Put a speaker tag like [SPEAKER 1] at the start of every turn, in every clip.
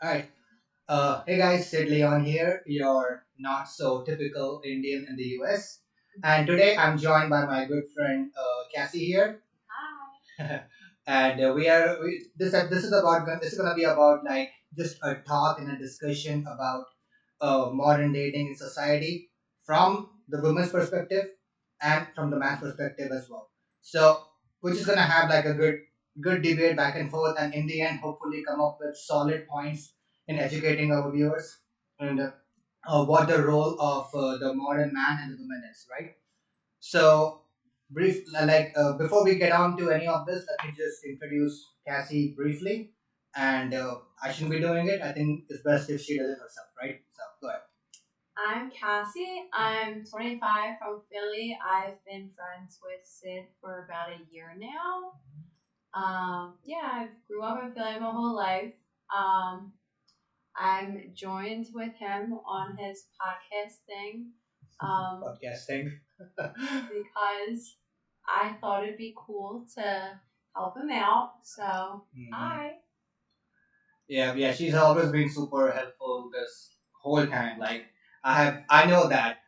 [SPEAKER 1] Alright. Hey guys, Sid Leon here, your not so typical Indian in the US. And today I'm joined by my good friend Cassie here. Hi. And this is gonna be about like just a talk and a discussion about modern dating in society from the woman's perspective and from the man's perspective as well. So we're just gonna have like a good debate back and forth, and in the end, hopefully come up with solid points in educating our viewers and what the role of the modern man and the woman is, right? So, before we get on to any of this, let me just introduce Cassie briefly. And I shouldn't be doing it. I think it's best if she does it herself, right? So, go ahead. I'm Cassie. I'm 25 from Philly. I've been friends with Sid for about a year now. Yeah, I grew up in Philly my whole life. Um, I'm joined with him on his podcasting Podcasting. because I thought it'd be cool to help him out. So, hi. Yeah, she's always been super helpful this whole time. Like I know that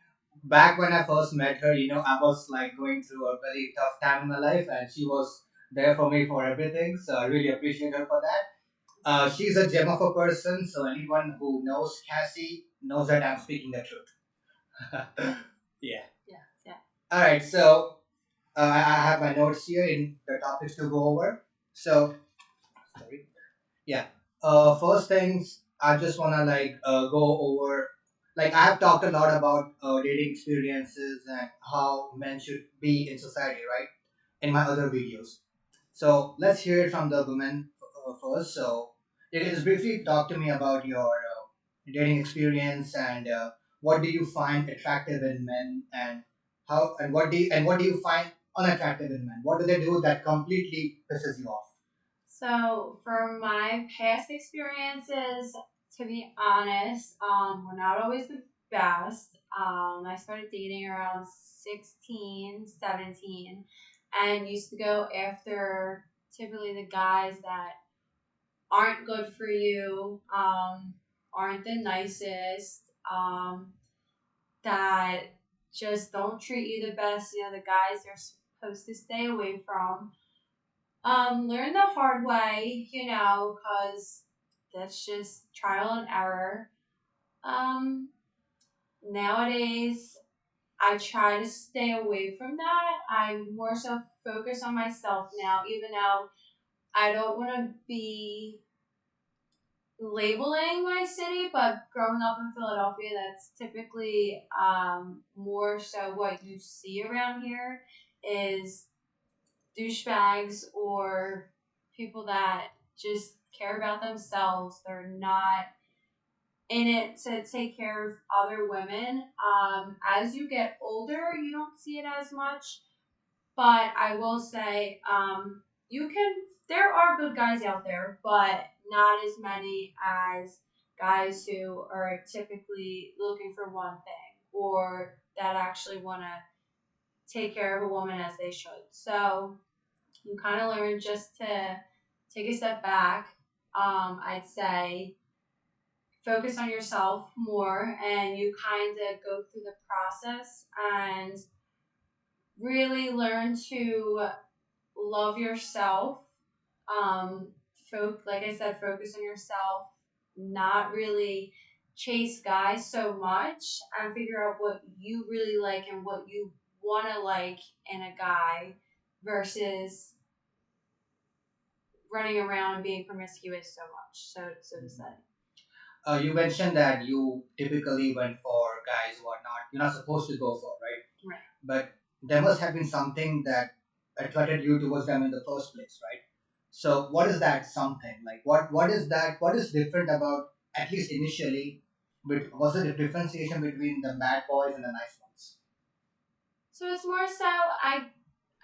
[SPEAKER 1] back when I first met her, I was like going through a very tough time in my life, and she was there for me for everything. So I really appreciate her for that. She's a gem of a person, so anyone who knows Cassie knows that I'm speaking the truth. Yeah. Yeah. Yeah. All right, so I have my notes here in the topics to go over. So, sorry. Yeah. First things I just wanna go over. Like I have talked a lot about dating experiences and how men should be in society, right? In my other videos. So let's hear it from the women first. So you can just briefly talk to me about your dating experience and what do you find attractive in men and how and what do you find unattractive in men? What do they do that completely pisses you off? So, from my past experiences, to be honest, were not always the best. I started dating around 16, 17, and used to go after typically the guys that aren't good for you, aren't the nicest, that just don't treat you the best. You know, the guys you're supposed to stay away from. Learn the hard way, because that's just trial and error. Um, Nowadays, I try to stay away from that. I more so focus on myself now, even though I don't want to be labeling my city, but growing up in Philadelphia, that's typically more so what you see around here is douchebags or people that just care about themselves. They're not in it to take care of other women. As you get older, you don't see it as much, but I will say, you can. There are good guys out there, but not as many as guys who are typically looking for one thing or that actually want to take care of a woman as they should. So you kind of learn just to take a step back. I'd say focus on yourself more and you kind of go through the process and really learn to love yourself. Um, like I said, focus on yourself, not really chase guys so much and figure out what you really like and what you want to like in a guy versus running around and being promiscuous so much, so to say. You mentioned that you typically went for guys who are not you're not supposed to go for, right? Right. But there must have been something that attracted you towards them in the first place, right? So what is that something? Like what is that? What is different about at least initially? But was it a differentiation between the bad boys and the nice ones? So it's more so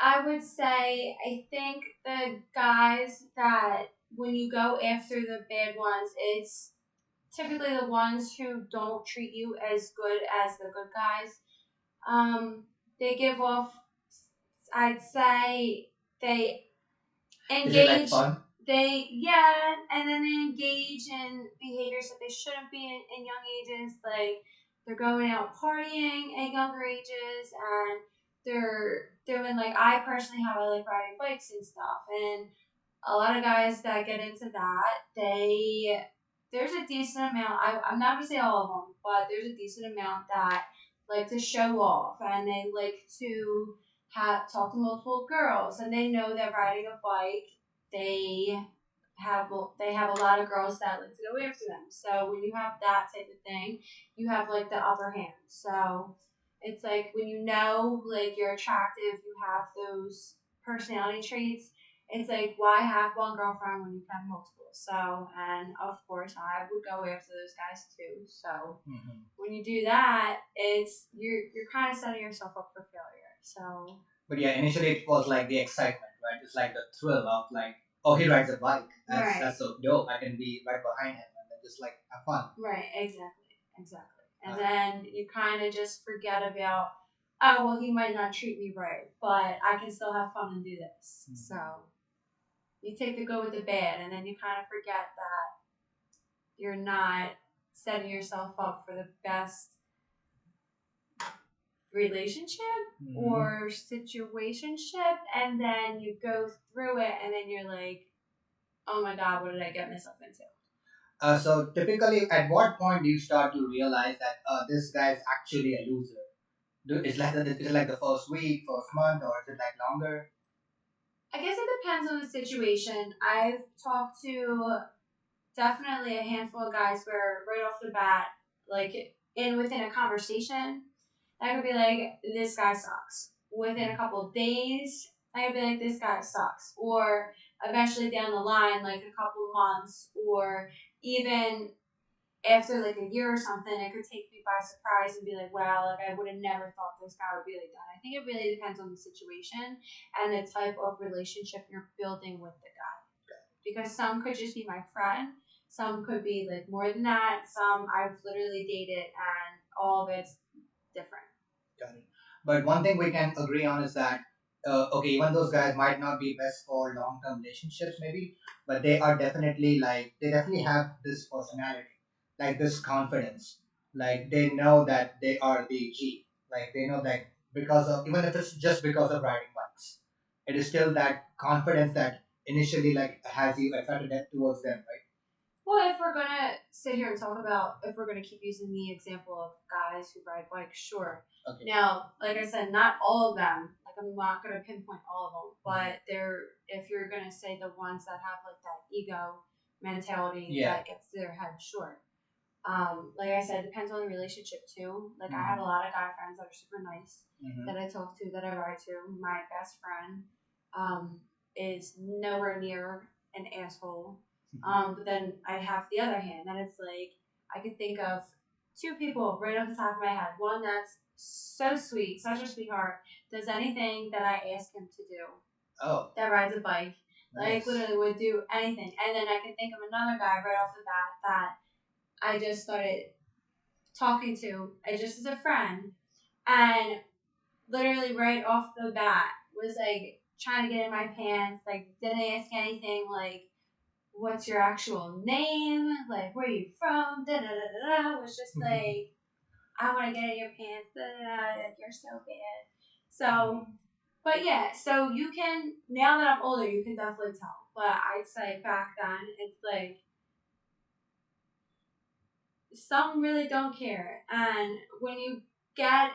[SPEAKER 1] I would say I think the guys that when you go after the bad ones, it's typically the ones who don't treat you as good as the good guys. They give off. I'd say they engage. Is it like fun?
[SPEAKER 2] yeah, and then they engage in behaviors that they shouldn't be in young ages. Like they're going out partying at younger ages, and they're doing like I personally have I like riding bikes and stuff, and a lot of guys that get into that, there's a decent amount. I'm not gonna say all of them, but there's a decent amount that like to show off, and they like to have talk to multiple girls, and they know that riding a bike, they they have a lot of girls that like to go after them. So when you have that type of thing, you have like the upper hand. So it's like when you know like you're attractive, you have those personality traits, it's like why have one girlfriend when you can have multiple? So, and of course, I would go after those guys too. So, when you do that, you're kind of setting yourself up for failure. So,
[SPEAKER 1] But yeah, initially it was like the excitement, right? It's like the thrill of like, oh, he rides a bike. That's so dope. I can be right behind him and then just like have fun.
[SPEAKER 2] Right, exactly. And then you kind of just forget about, oh well, he might not treat me right, but I can still have fun and do this. So you take the good with the bad, and then you kind of forget that you're not setting yourself up for the best relationship or situationship, and then you go through it, and then you're like, oh my god, what did I get myself into?
[SPEAKER 1] So typically, at what point do you start to realize that this guy is actually a loser? Is it like the first week, first month, or is it like longer?
[SPEAKER 2] I guess it depends on the situation. I've talked to definitely a handful of guys where right off the bat, like within a conversation, I could be like, this guy sucks. Within a couple of days, I could be like, this guy sucks. Or eventually down the line, like a couple of months, or even after like a year or something, it could take me by surprise and be like, wow, like I would have never thought this guy would be like that. I think it really depends on the situation and the type of relationship you're building with the guy. Because some could just be my friend, some could be like more than that, some I've literally dated and all of it's different.
[SPEAKER 1] Got it. But one thing we can agree on is that okay, even those guys might not be best for long-term relationships, maybe, but they definitely have this personality, like this confidence, like they know that they are the G, like they know that because of even if it's just because of riding bikes, it is still that confidence that initially like has you attracted towards them, right?
[SPEAKER 2] Well, if we're gonna sit here and talk about, if we're gonna keep using the example of guys who ride bikes, sure.
[SPEAKER 1] Okay.
[SPEAKER 2] Now, like I said, not all of them. Like I'm not gonna pinpoint all of them, but if you're gonna say the ones that have like that ego mentality that gets to their head, sure. Like I said, it depends on the relationship too. Like I have a lot of guy friends that are super nice that I talk to, that I ride to. My best friend, is nowhere near an asshole. But then I have the other hand, and it's like I could think of two people right off the top of my head. One that's so sweet, such a sweetheart, does anything that I ask him to do. Oh. That rides a bike. Nice. Like literally would do anything. And then I can think of another guy right off the bat that I just started talking to, just as a friend, and literally right off the bat was like trying to get in my pants, like didn't ask anything, like what's your actual name, like where are you from, da da da da da. Was just like I want to get in your pants, da da da. Like you're so bad. So, but yeah, so you can now that I'm older, you can definitely tell. But I'd say back then, it's like some really don't care. And get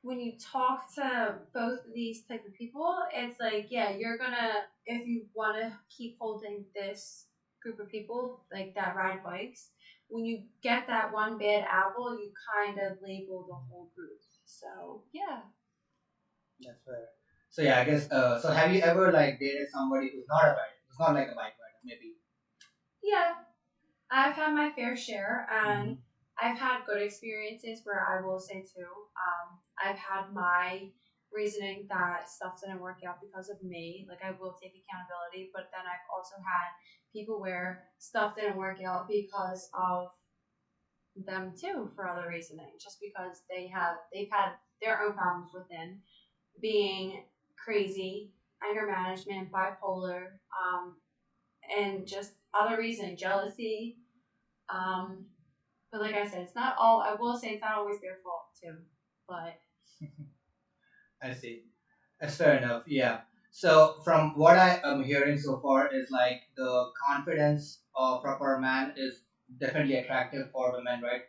[SPEAKER 2] when you talk to both of these type of people, it's like, yeah, you're gonna, if you want to keep holding this group of people like that ride bikes, when you get that one bad apple, you kind of label the whole group. So yeah.
[SPEAKER 1] That's fair. So yeah, I guess. So have you ever like dated somebody who's not a rider, who's not like a bike rider, maybe?
[SPEAKER 2] Yeah, I've had my fair share, and I've had good experiences where I will say too. I've had my reasoning that stuff didn't work out because of me. Like I will take accountability, but then I've also had people where stuff didn't work out because of them too for other reasoning, just because they've had their own problems within being crazy, anger management, bipolar. and just other reason, jealousy. Um, but like I said, it's not all. I will say it's not always their fault too. But
[SPEAKER 1] I see. That's fair enough. Yeah. So from what I am hearing so far is like the confidence of proper man is definitely attractive for women, right?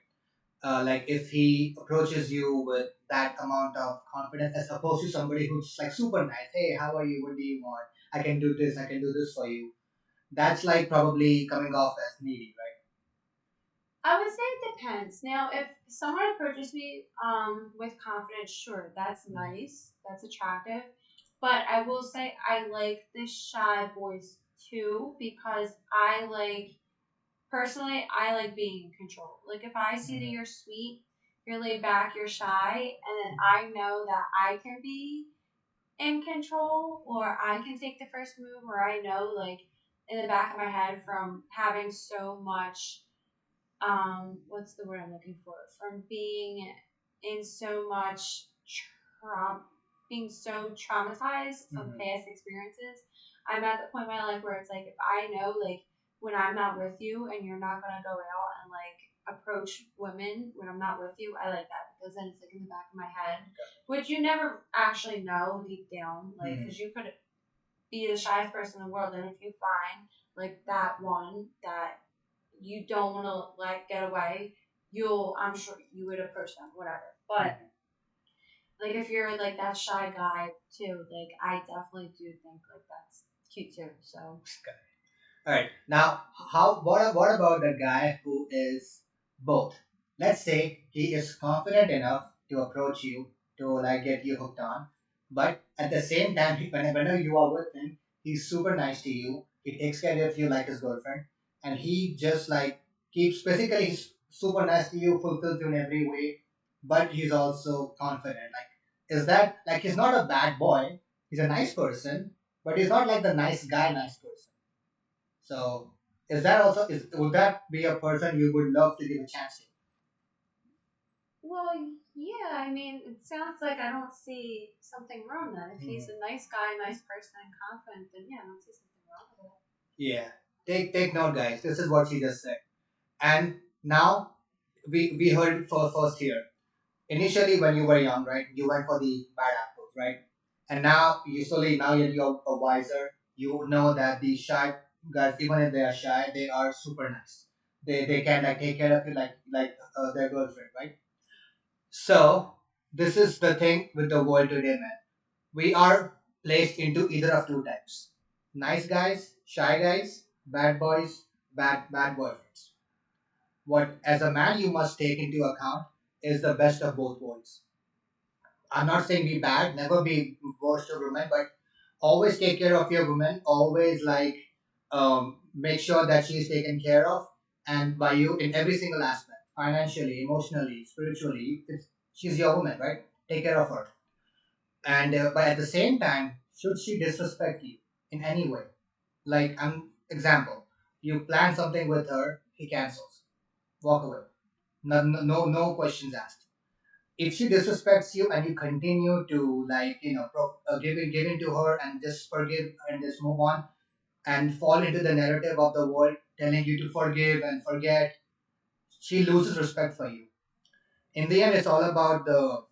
[SPEAKER 1] Like if he approaches you with that amount of confidence as opposed to somebody who's like super nice. Hey, how are you? What do you want? I can do this. I can do this for you. That's like probably coming off as needy, right?
[SPEAKER 2] I would say it depends. Now, if someone approaches me with confidence, sure, that's nice, that's attractive. But I will say I like the shy boys too because I like personally I like being in control. Like if I see that
[SPEAKER 1] Mhm.
[SPEAKER 2] you're sweet, you're laid back, you're shy, and then I know that I can be in control or I can take the first move or I know like in the back of my head from having so much what's the word I'm looking for? From being in so much trauma, being so traumatized from
[SPEAKER 1] Mhm.
[SPEAKER 2] past experiences. I'm at the point in my life where it's like if I know like when I'm not with you and you're not gonna go out and like approach women when I'm not with you, I like that because then it's like in the back of my head, which you never actually know deep down, like
[SPEAKER 1] Mhm.
[SPEAKER 2] because you could be the shyest person in the world, and if you find like that one that you don't want to let get away, I'm sure you would approach them, whatever. But like if you're like that shy guy too, like I definitely do think like that's cute too. So
[SPEAKER 1] All right. Now, what about the guy who is both? Let's say he is confident enough to approach you to like get you hooked on, but at the same time, whenever you are with him, he's super nice to you. He takes care of you like his girlfriend, and he just like keeps basically he's super nice to you, fulfills you in every way, but he's also confident. Like, is that like he's not a bad boy? He's a nice person, but he's not like the nice guy, nice person. So is that also is would that be a person you would love to give a chance to?
[SPEAKER 2] well, yeah, I mean, it sounds like I don't see something wrong then. If he's
[SPEAKER 1] Mhm.
[SPEAKER 2] a nice guy, nice person, and confident, then yeah, I don't see something wrong with it.
[SPEAKER 1] Yeah. Take note, guys. This is what she just said. And now we heard it first here. Initially, when you were young, right, you went for the bad apples, right? And now you slowly now you're a wiser. You know that the shy guys, even if they are shy, they are super nice. They can like take care of you like their girlfriend, right? So this is the thing with the world today, man. We are placed into either of two types: nice guys, shy guys, bad boys, bad boyfriends. What as a man you must take into account is the best of both worlds. I'm not saying be bad, never be worse to women, but always take care of your woman. Always like make sure that she is taken care of, and by you in every single aspect, financially, emotionally, spiritually. She's your woman, right? Take care of her. And but at the same time, should she disrespect you in any way? Like, example, you plan something with her, he cancels, walk away. No questions asked. If she disrespects you and you continue to like give in to her and just forgive and just move on and fall into the narrative of the world telling you to forgive and forget, she loses respect for you. In the end, it's all about the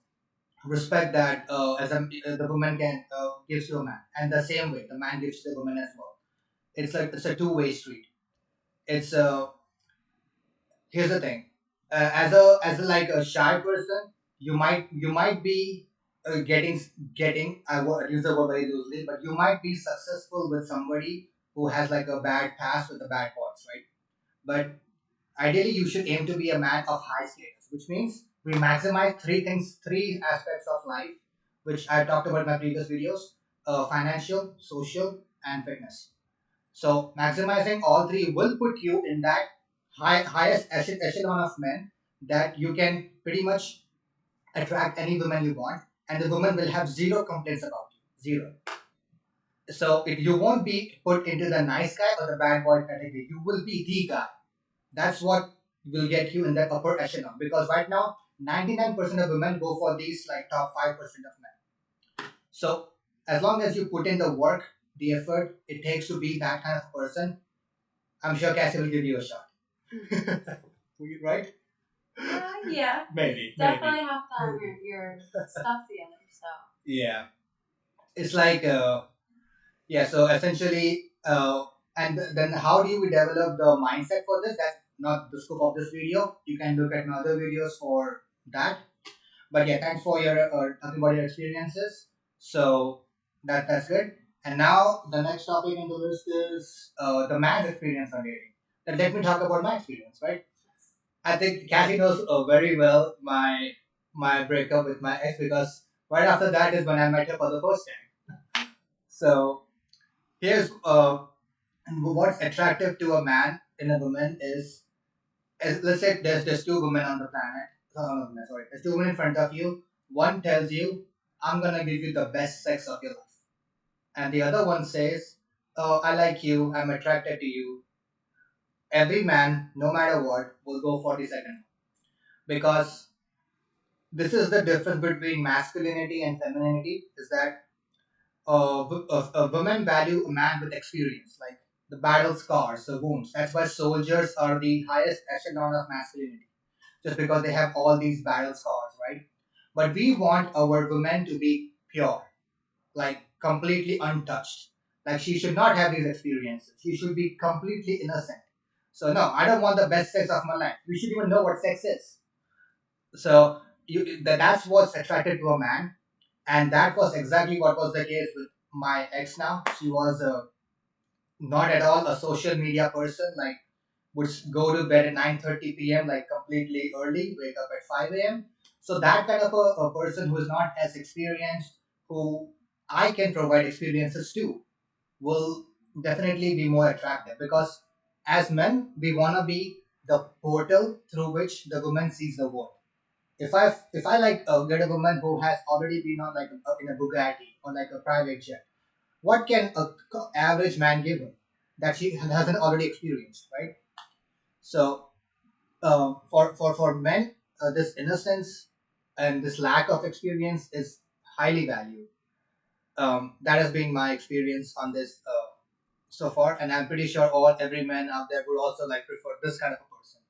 [SPEAKER 1] respect that the woman can gives to a man, and the same way the man gives to the woman as well. It's like it's a two-way street. It's Here's the thing. As a like a shy person, you might be getting I will use the word very loosely, but you might be successful with somebody who has like a bad past with the bad boys, right? But ideally, you should aim to be a man of high status, which means we maximize three aspects of life, which I talked about in my previous videos: financial, social, and fitness. So maximizing all three will put you in that highest echelon of men that you can pretty much attract any woman you want, and the woman will have zero complaints about you. Zero. So if you won't be put into the nice guy or the bad boy category, you will be the guy. That's what will get you in the upper echelon. Because right now, 99% of women go for these like top 5% of men. So as long as you put in the work, the effort it takes to be that kind of person, I'm sure Cassie will give you a shot. Right?
[SPEAKER 2] Yeah.
[SPEAKER 1] Maybe.
[SPEAKER 2] Definitely have to have your stuff together. So.
[SPEAKER 1] Yeah. It's like yeah. So essentially, then how do we develop the mindset for this? That's not the scope of this video. You can look at my other videos for that. But yeah, thanks for your talking about your experiences. So that's good. And now the next topic in the list is the man's experience on dating. Then let me talk about my experience, right? I think Cassie knows very well my breakup with my ex because right after that is when I met her for the first time. So here's what's attractive to a man in a woman is let's say there's two women on the planet. No, no, sorry, there's two women in front of you. One tells you, "I'm gonna give you the best sex of your life," and the other one says, "Oh, I like you. I'm attracted to you." Every man, no matter what, will go for the second one because this is the difference between masculinity and femininity. Is that a women value a man with experience, like the battle scars, the wounds. That's why soldiers are the highest echelon of masculinity, just because they have all these battle scars, right? But we want our women to be pure, like completely untouched. Like she should not have these experiences. She should be completely innocent. So no, I don't want the best sex of my life. We should even know what sex is. So that's what's attracted to a man, and that was exactly what was the case with my ex. Now she was not at all a social media person. Like would go to bed at 9:30 p.m. like completely early, wake up at 5 a.m. So that kind of a person who is not as experienced, who I can provide experiences to, will definitely be more attractive because as men we wanna be the portal through which the woman sees the world. If I like get a woman who has already been on like in a Bugatti or like a private jet, what can a average man give her that she hasn't already experienced, right? So for men, this innocence and this lack of experience is highly valued. That has been my experience on this so far, and I'm pretty sure all every man out there would also like prefer this kind of a person.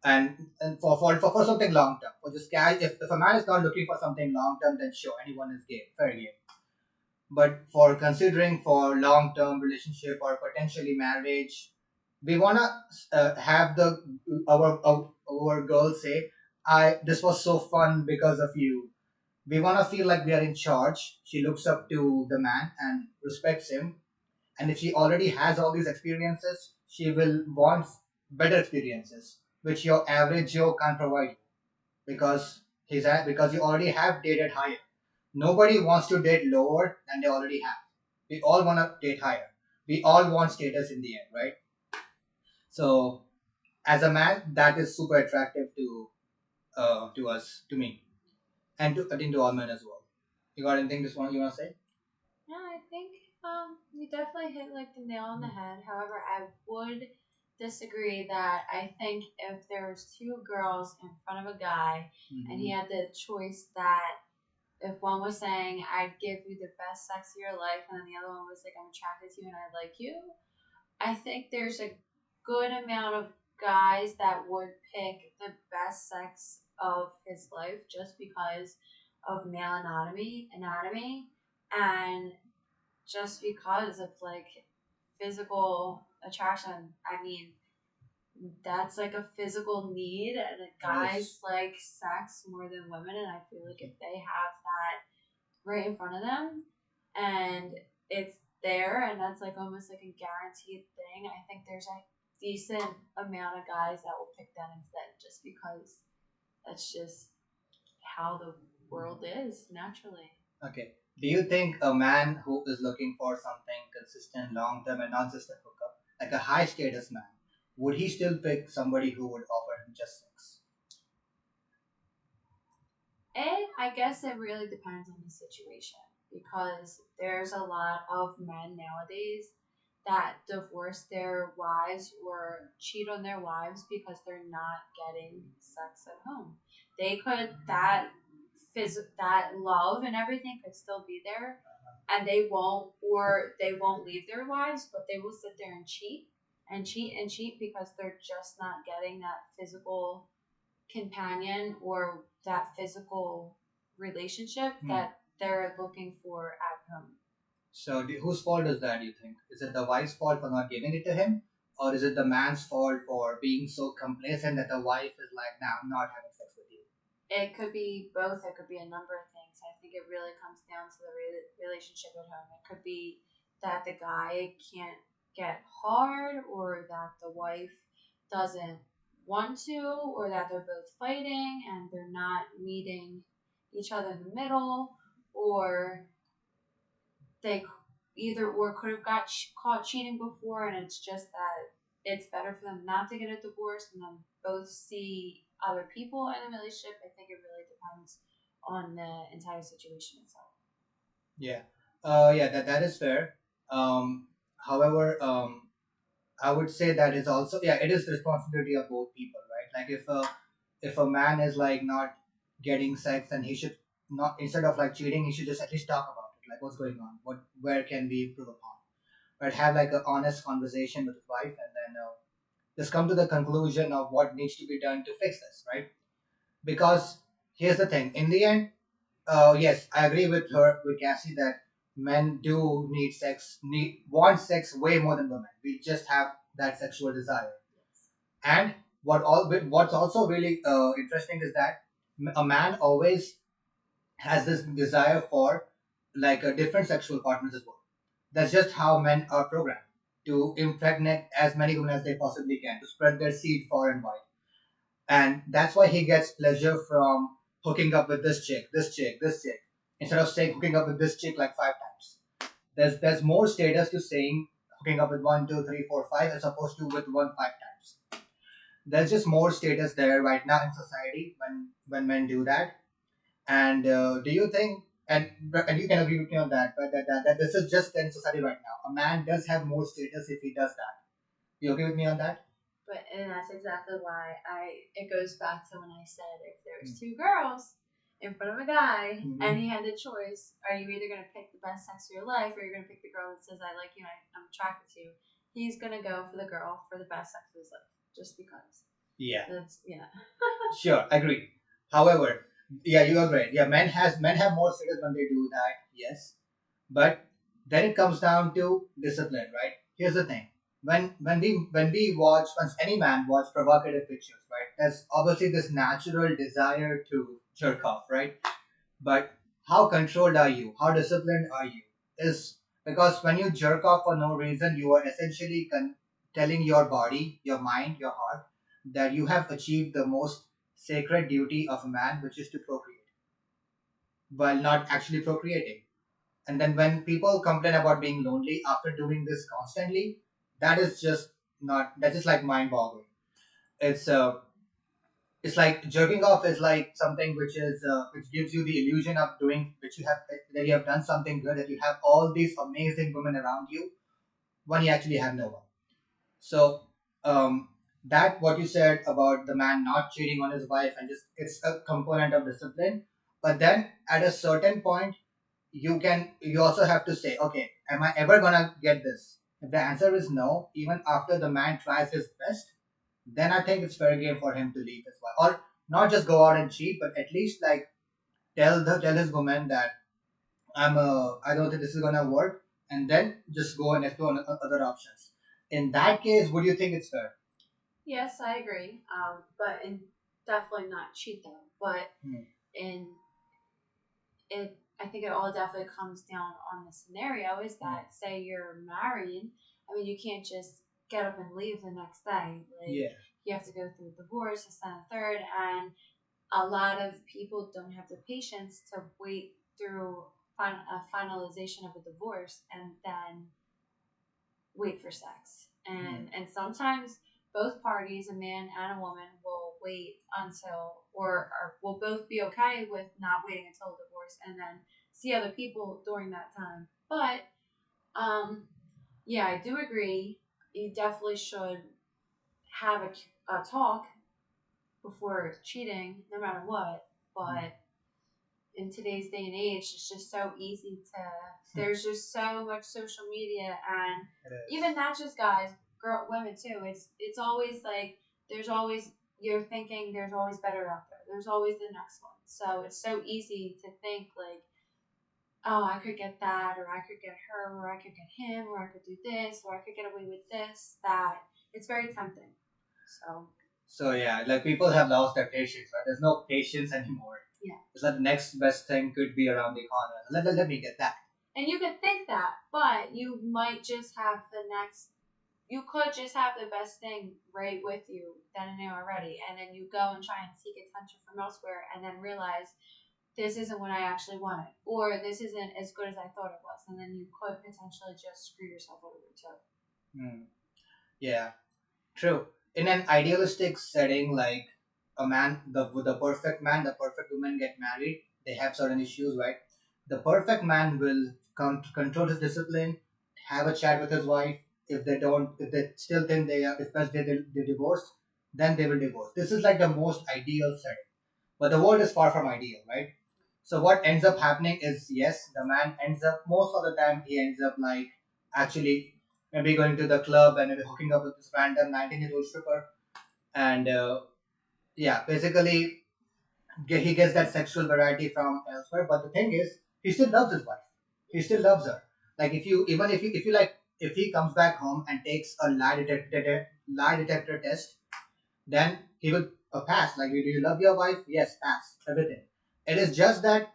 [SPEAKER 1] And for something long term, for just cash. If a man is not looking for something long term, then sure, anyone is game, fair game. But for considering for long term relationship or potentially marriage, we wanna have the our girls say, "I this was so fun because of you." We wanna feel like we are in charge. She looks up to the man and respects him, and if she already has all these experiences, she will want better experiences, which your average Joe can't provide because because you already have dated higher. Nobody wants to date lower than they already have. We all want to date higher. We all want status in the end, right? So as a man, that is super attractive to us, to me, and to I think to all men as well. You got anything this one you want to say?
[SPEAKER 2] Yeah, I think you definitely hit like the nail on the head. However, I would disagree that I think if there was two girls in front of a guy and he had the choice that if one was saying I'd give you the best sex of your life and then the other one was like I'm attracted to you and I like you, I think there's a good amount of guys that would pick the best sex of his life just because of male anatomy and just because of like physical attraction. I mean, that's like a physical need, and guys like sex more than women. And I feel like if they have that right in front of them, and it's there, and that's like almost like a guaranteed thing, I think there's a decent amount of guys that will pick that instead, just because that's just how the world is naturally.
[SPEAKER 1] Okay. Do you think a man who is looking for something consistent, long term, and not just a hookup, like a high status man, would he still pick somebody who would offer him just sex?
[SPEAKER 2] I guess it really depends on the situation because there's a lot of men nowadays that divorce their wives or cheat on their wives because they're not getting sex at home. They could that love and everything could still be there, and they won't leave their wives, but they will sit there and cheat. and cheat because they're just not getting that physical companion or that physical relationship that they're looking for at home.
[SPEAKER 1] So, whose fault is that, you think? Is it the wife's fault for not giving it to him? Or is it the man's fault for being so complacent that the wife is like, nah, I'm not having sex with you?
[SPEAKER 2] It could be both. It could be a number of things. I think it really comes down to the relationship at home. It could be that the guy can't get hard, or that the wife doesn't want to, or that they're both fighting and they're not meeting each other in the middle, or they either or could have got caught cheating before, and it's just that it's better for them not to get a divorce and then both see other people in a relationship. I think it really depends on the entire situation itself.
[SPEAKER 1] Yeah. Yeah, that is fair. However, I would say that is also, yeah, it is the responsibility of both people, right? Like if a man is like not getting sex, then he should not, instead of like cheating, he should just at least talk about it, like what's going on, what where can we improve upon, right? Have like an honest conversation with his wife, and then just come to the conclusion of what needs to be done to fix this, right? Because here's the thing, in the end, yes, I agree with her, with Cassie, that men do need sex, want sex way more than women. We just have that sexual desire. And what's also really interesting is that a man always has this desire for like a different sexual partners as well. That's just how men are programmed, to impregnate as many women as they possibly can, to spread their seed far and wide. And that's why he gets pleasure from hooking up with this chick, this chick, this chick, instead of saying hooking up with this chick like 5 times. There's more status to saying hooking up with one, two, three, four, five, as opposed to with one 5 times. There's just more status there right now in society when men do that. And do you think, and you can agree with me on that, but that this is just in society right now. A man does have more status if he does that. You agree with me on that?
[SPEAKER 2] But and that's exactly why I it goes back to when I said if there's two girls in front of a guy and he had the choice, are you either gonna pick the best sex of your life or you're gonna pick the girl that says I like you, I'm attracted to you. He's gonna go for the girl for the best sex of his life just because.
[SPEAKER 1] Yeah.
[SPEAKER 2] That's yeah.
[SPEAKER 1] Sure, agree. However, yeah, you are right. Yeah, men have more status when they do that. Yes, but then it comes down to discipline, right? Here's the thing: when we watch, once any man watch provocative pictures, right? There's obviously this natural desire to jerk off, right? But how controlled are you? How disciplined are you? Is because when you jerk off for no reason, you are essentially telling your body, your mind, your heart that you have achieved the most sacred duty of a man, which is to procreate, while not actually procreating. And then when people complain about being lonely after doing this constantly, that is just not. That is like mind-boggling. It's it's like jerking off is like something which gives you the illusion of doing, which you have, that you have done something good, that you have all these amazing women around you when you actually have no one. So um, that what you said about the man not cheating on his wife, and just it's a component of discipline. But then at a certain point, you also have to say, okay, am I ever gonna get this? If the answer is no, even after the man tries his best, then I think it's fair game for him to leave his wife, or not just go out and cheat, but at least like tell his woman that I don't think this is gonna work, and then just go and explore other options. In that case, would you think it's fair?
[SPEAKER 2] Yes, I agree. But in definitely not cheat them. But
[SPEAKER 1] Hmm.
[SPEAKER 2] in it I think it all definitely comes down on the scenario is that say you're married, I mean you can't just get up and leave the next day. Like
[SPEAKER 1] Yeah.
[SPEAKER 2] you have to go through divorce, this, that, and the third, and a lot of people don't have the patience to wait through a finalization of a divorce and then wait for sex. And sometimes both parties, a man and a woman, will wait until or will both be okay with not waiting until divorce and then see other people during that time. But yeah, I do agree. You definitely should have a talk before cheating, no matter what. But in today's day and age, it's just so easy to. There's just so much social media, and even not just guys, girl women too. It's always like there's always you're thinking there's always better out there. There's always the next one. So it's so easy to think like, oh, I could get that, or I could get her, or I could get him, or I could do this, or I could get away with this. That it's very tempting. So
[SPEAKER 1] So yeah, like people have lost their patience, right? There's no patience anymore.
[SPEAKER 2] yeah.
[SPEAKER 1] It's like the next best thing could be around the corner. Let me get that.
[SPEAKER 2] And you could think that, but you might just have the next. You could just have the best thing right with you then and there already, and then you go and try and seek attention from elsewhere, and then realize this isn't what I actually wanted, or this isn't as good as I thought it was, and then you could potentially just screw yourself over too.
[SPEAKER 1] Hmm. Yeah, true. In an idealistic setting, like a man, the perfect man, the perfect woman get married, they have certain issues, right? The perfect man will control his discipline, have a chat with his wife. If they still think they are, if they divorce, then they will divorce. This is like the most ideal setting. But the world is far from ideal, right? So what ends up happening is, yes, the man ends up, most of the time he ends up like actually maybe going to the club and maybe hooking up with this random 19-year-old stripper, and yeah, basically he gets that sexual variety from elsewhere. But the thing is, he still loves his wife. He still loves her. Like if you even if you like if he comes back home and takes a lie detector test, then he will pass. Like, do you love your wife? Yes, pass everything. It is just that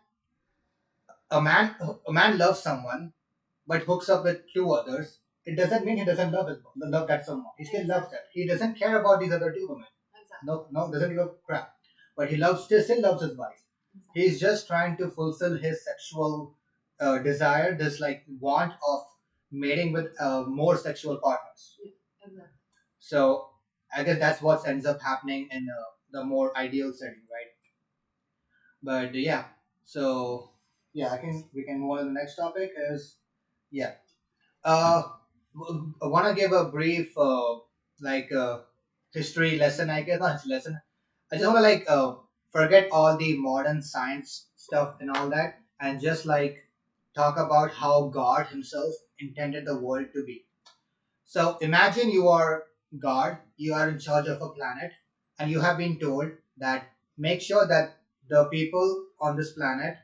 [SPEAKER 1] a man a man loves someone but hooks up with two others. It doesn't mean he doesn't love that someone. He still loves that. He doesn't care about these other two women. Exactly. No, no, doesn't give a crap. But he still loves his wife. Exactly. He's just trying to fulfill his sexual desire, this like want of mating with more sexual partners. Yeah, exactly. So I guess that's what ends up happening in the more ideal setting, right? But yeah, so yeah, I can we can move on to the next topic. Is yeah, uh, I want to give a brief like history lesson. I guess not history lesson. I just want to like forget all the modern science stuff and all that, and just like talk about how God Himself intended the world to be. So imagine you are God, you are in charge of a planet, and you have been told that make sure that the people on this planet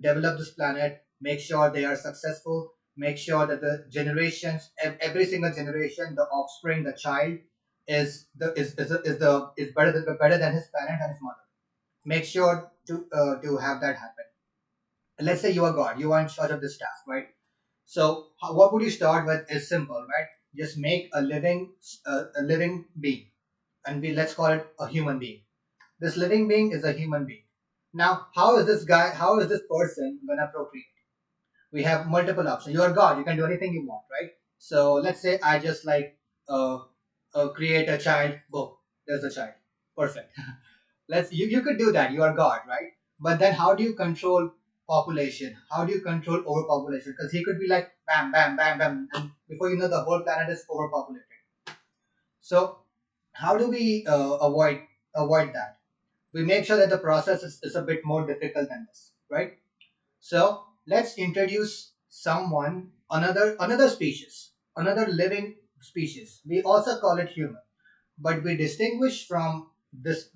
[SPEAKER 1] develop this planet, make sure they are successful, make sure that the generations, every single generation, the offspring, the child is better than his parent and his mother. Make sure to have that happen. Let's say you are God, you are in charge of this task, right? So what would you start with is simple, right? Just make a living being, and let's call it a human being. This living being is a human being. Now, how is this person gonna procreate? We have multiple options. You are God, you can do anything you want, right? So let's say I just like uh, create a child. Boom, there's a child. Perfect. You could do that. You are God, right? But then how do you control population? How do you control overpopulation? Because he could be like bam, bam, bam, bam, and before you know, the whole planet is overpopulated. So how do we avoid that? We make sure that the process is a bit more difficult than this, right? So let's introduce another species, another living species. We also call it human, but we distinguish from this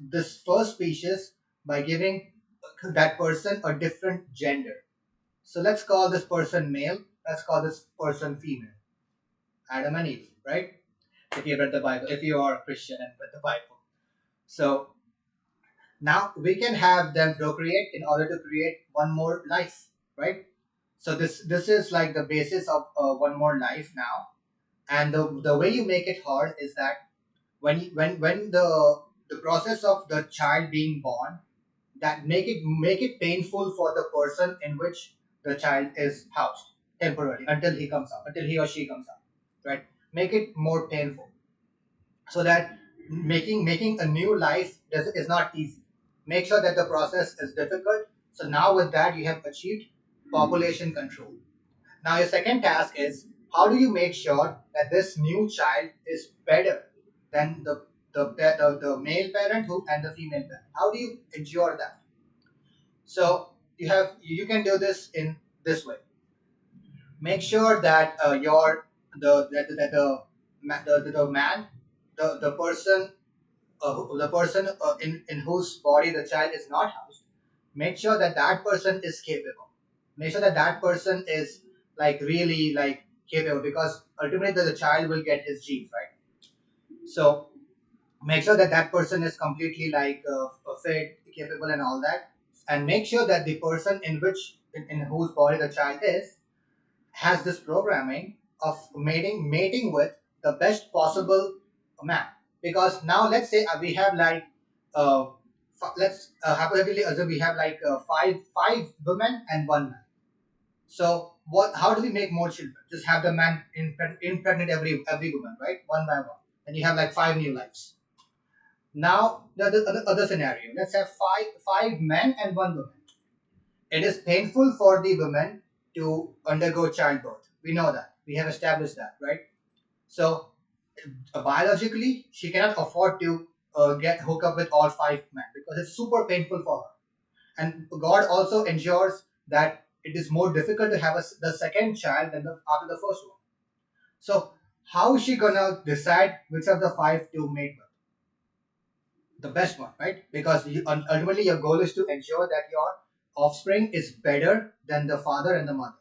[SPEAKER 1] first species by giving that person a different gender. So let's call this person male. Let's call this person female. Adam and Eve, right? If you read the Bible, if you are a Christian and read the Bible, so now we can have them procreate in order to create one more life, right? So this is like the basis of one more life now, and the way you make it hard is that when the process of the child being born, that make it painful for the person in which the child is housed temporarily until he or she comes out, right? Make it more painful so that making a new life is not easy. Make sure that the process is difficult. So now with that you have achieved population control. Now your second task is how do you make sure that this new child is better than the male parent who and the female parent? How do you ensure that? So you can do this in this way. Make sure that your the the man, the person, in whose body the child is not housed, make sure that that person is capable. Make sure that that person is like really like capable, because ultimately the child will get his genes, right? So make sure that that person is completely like fit, capable, and all that, and make sure that the person in whose body the child is has this programming of mating with the best possible man. Because now let's say we have like let's hypothetically assume we have like five women and one man. So what? How do we make more children? Just have the man impregnate every woman, right? One by one. And you have like five new lives. Now the other scenario. Let's have five men and one woman. It is painful for the woman to undergo childbirth. We know that. We have established that, right? So biologically, she cannot afford to get hooked up with all five men because it's super painful for her. And God also ensures that it is more difficult to have the second child than after the first one. So how is she gonna decide which of the five to mate with? The best one, right? Because ultimately your goal is to ensure that your offspring is better than the father and the mother.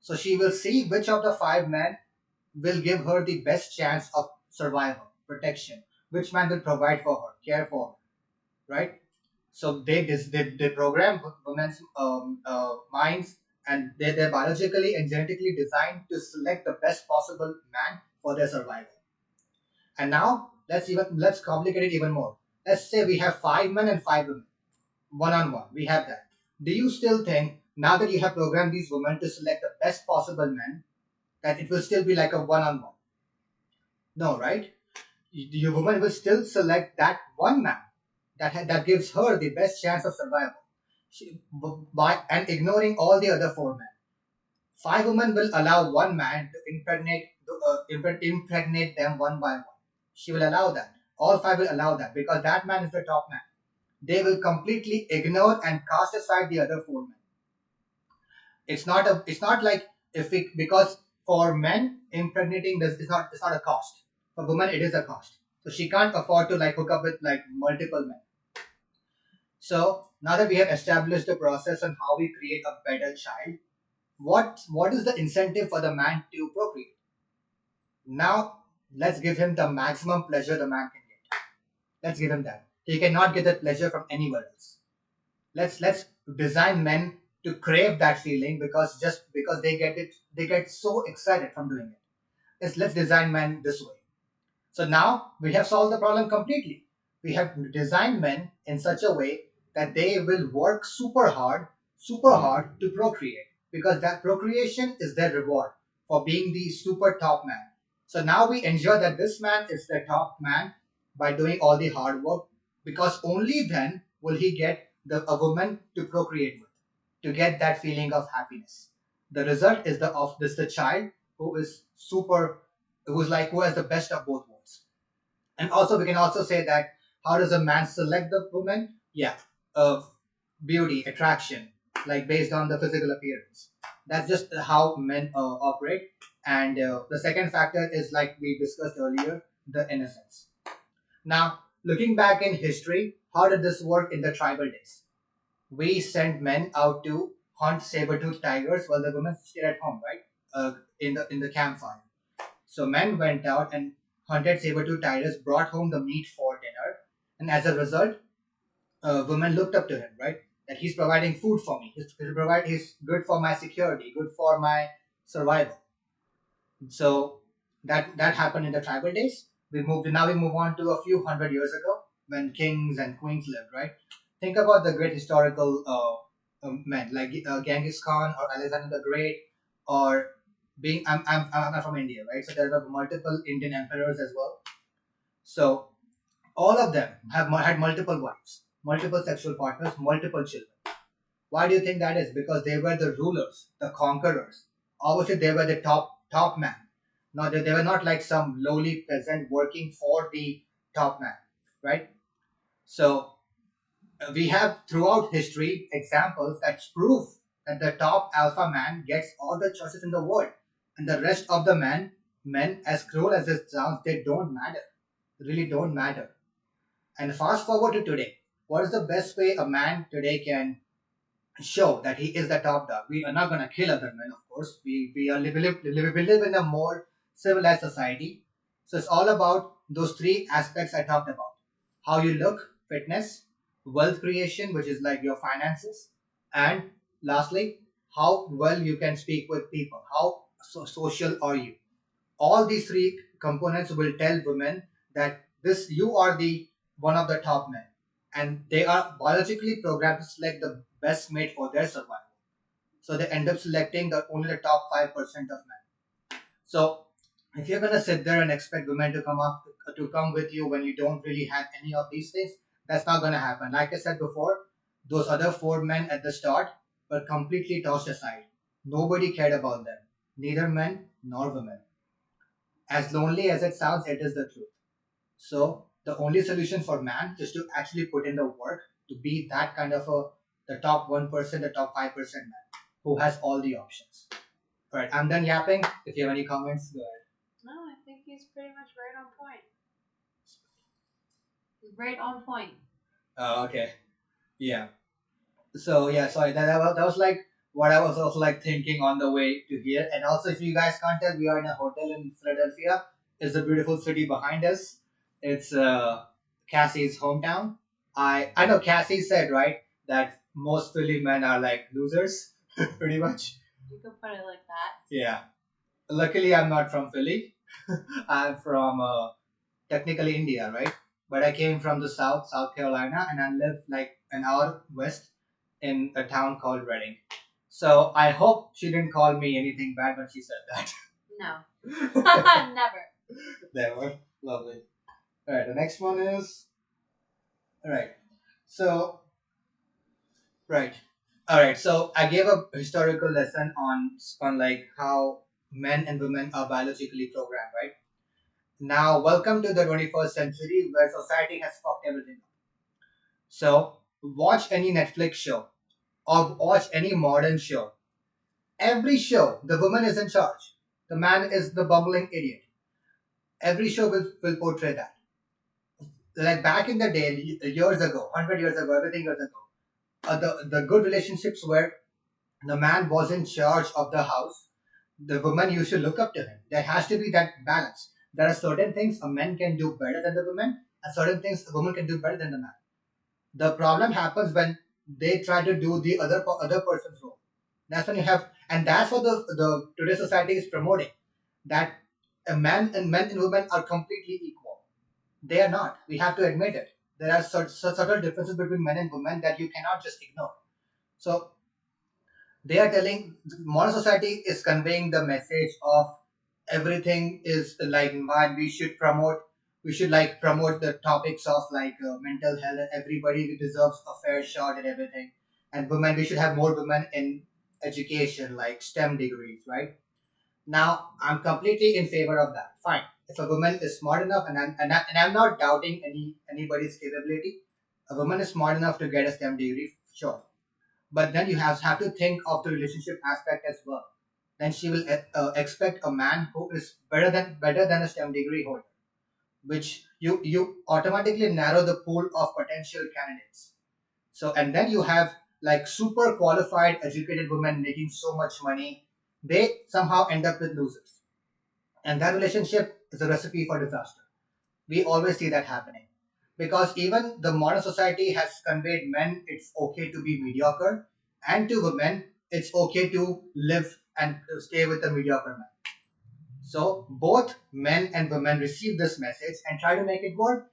[SPEAKER 1] So she will see which of the five men will give her the best chance of survival, protection, which man will provide for her, care for her, right? So they program women's minds, and they're biologically and genetically designed to select the best possible man for their survival. And now let's complicate it even more. Let's say we have five men and five women, one on one. We have that. Do you still think now that you have programmed these women to select the best possible men, that it will still be like a one on one? No, right? Your woman will still select that one man that gives her the best chance of survival. By and ignoring all the other four men. Five women will allow one man to impregnate them one by one. She will allow that. All five will allow that because that man is the top man. They will completely ignore and cast aside the other four men. It's not like if we because for men impregnating this is not it's not a cost. For women it is a cost. So she can't afford to like hook up with like multiple men. So now that we have established the process on how we create a better child, what is the incentive for the man to procreate? Now let's give him the maximum pleasure the man can get. Let's give him that. He cannot get that pleasure from anywhere else. Let's design men to crave that feeling because just because they get so excited from doing it. Let's design men this way. So now we have solved the problem completely. We have designed men in such a way that they will work super hard to procreate because that procreation is their reward for being the super top man. So now we ensure that this man is the top man by doing all the hard work because only then will he get a woman to procreate with, to get that feeling of happiness. The result is the child who is super, who has the best of both worlds. And also, we can also say that how does a man select the woman? Yeah, beauty, attraction, like based on the physical appearance. That's just how men operate. And the second factor is like we discussed earlier, the innocence. Now, looking back in history, how did this work in the tribal days? We sent men out to hunt saber-toothed tigers while the women stayed at home, right? In the campfire. So men went out and hunted saber-tooth tigers, brought home the meat for dinner, and as a result, women looked up to him, right? That he's providing food for me. He's good for my security, good for my survival. So that happened in the tribal days. We move on to a few hundred years ago when kings and queens lived, right? Think about the great historical men like Genghis Khan or Alexander the Great, or I'm from India, right? So there were multiple Indian emperors as well. So all of them had multiple wives, multiple sexual partners, multiple children. Why do you think that is? Because they were the rulers, the conquerors. Obviously, they were the top man. No, they were not like some lowly peasant working for the top man, right? So we have throughout history examples that prove that the top alpha man gets all the choices in the world, and the rest of the men men, as cruel as it sounds, they don't matter. Really don't matter. And fast forward to today. What is the best way a man today can show that he is the top dog? We are not going to kill other men, of course. We live in a more civilized society. So it's all about those three aspects I talked about: how you look, fitness, wealth creation, which is like your finances, and lastly, how well you can speak with people. How social are you? All these three components will tell women that this you are the one of the top men, and they are biologically programmed to select the best mate for their survival. So they end up selecting the only the top 5% of men. So if you're gonna sit there and expect women to come with you when you don't really have any of these things, that's not gonna happen. Like I said before, those other four men at the start were completely tossed aside. Nobody cared about them, neither men nor women. As lonely as it sounds, it is the truth. So the only solution for man is to actually put in the work to be that kind of a the top 1%, the top 5% man who has all the options. All right, I'm done yapping. If you have any comments, go ahead.
[SPEAKER 2] No, I think he's pretty much right on point. He's right on point.
[SPEAKER 1] Oh, okay. Yeah. So yeah, sorry. That was like what I was also like thinking on the way to here. And also, if you guys can't tell, we are in a hotel in Philadelphia. It's a beautiful city behind us. It's Cassie's hometown. I know Cassie said right that most Philly men are like losers, pretty much.
[SPEAKER 2] You could put it like that.
[SPEAKER 1] Yeah. Luckily, I'm not from Philly. I'm from technically India, right? But I came from the south, South Carolina, and I live like an hour west in a town called Reading. So I hope she didn't call me anything bad when she said that.
[SPEAKER 2] No. Never.
[SPEAKER 1] Never. Lovely. All right, the next one is all right. So right, all right. So I gave a historical lesson on like how men and women are biologically programmed, right? Now, welcome to the 21st century where society has fucked everything up. So, watch any Netflix show or watch any modern show. Every show, the woman is in charge. The man is the bumbling idiot. Every show will portray that. Like back in the day, years ago, 100 years ago, everything years ago, the good relationships where the man was in charge of the house, the woman used to look up to him. There has to be that balance. There are certain things a man can do better than the woman, and certain things a woman can do better than the man. The problem happens when they try to do the other person's role. That's when you have, and that's what the today's society is promoting. That a men and women are completely equal. They are not. We have to admit it. There are such subtle differences between men and women that you cannot just ignore. So they are telling modern society is conveying the message of everything is like man we should like promote the topics of like mental health. Everybody deserves a fair shot and everything, and women, we should have more women in education like STEM degrees, right? Now I'm completely in favor of that. Fine, if a woman is smart enough, and I'm not doubting anybody's capability. A woman is smart enough to get a STEM degree, sure, but then you have to think of the relationship aspect as well. Then she will expect a man who is better than a STEM degree holder, which you automatically narrow the pool of potential candidates. So and then you have like super qualified, educated women making so much money, they somehow end up with losers, and that relationship is a recipe for disaster. We always see that happening because even the modern society has conveyed men it's okay to be mediocre, and to women it's okay to live and stay with a mediocre man. So both men and women receive this message and try to make it work,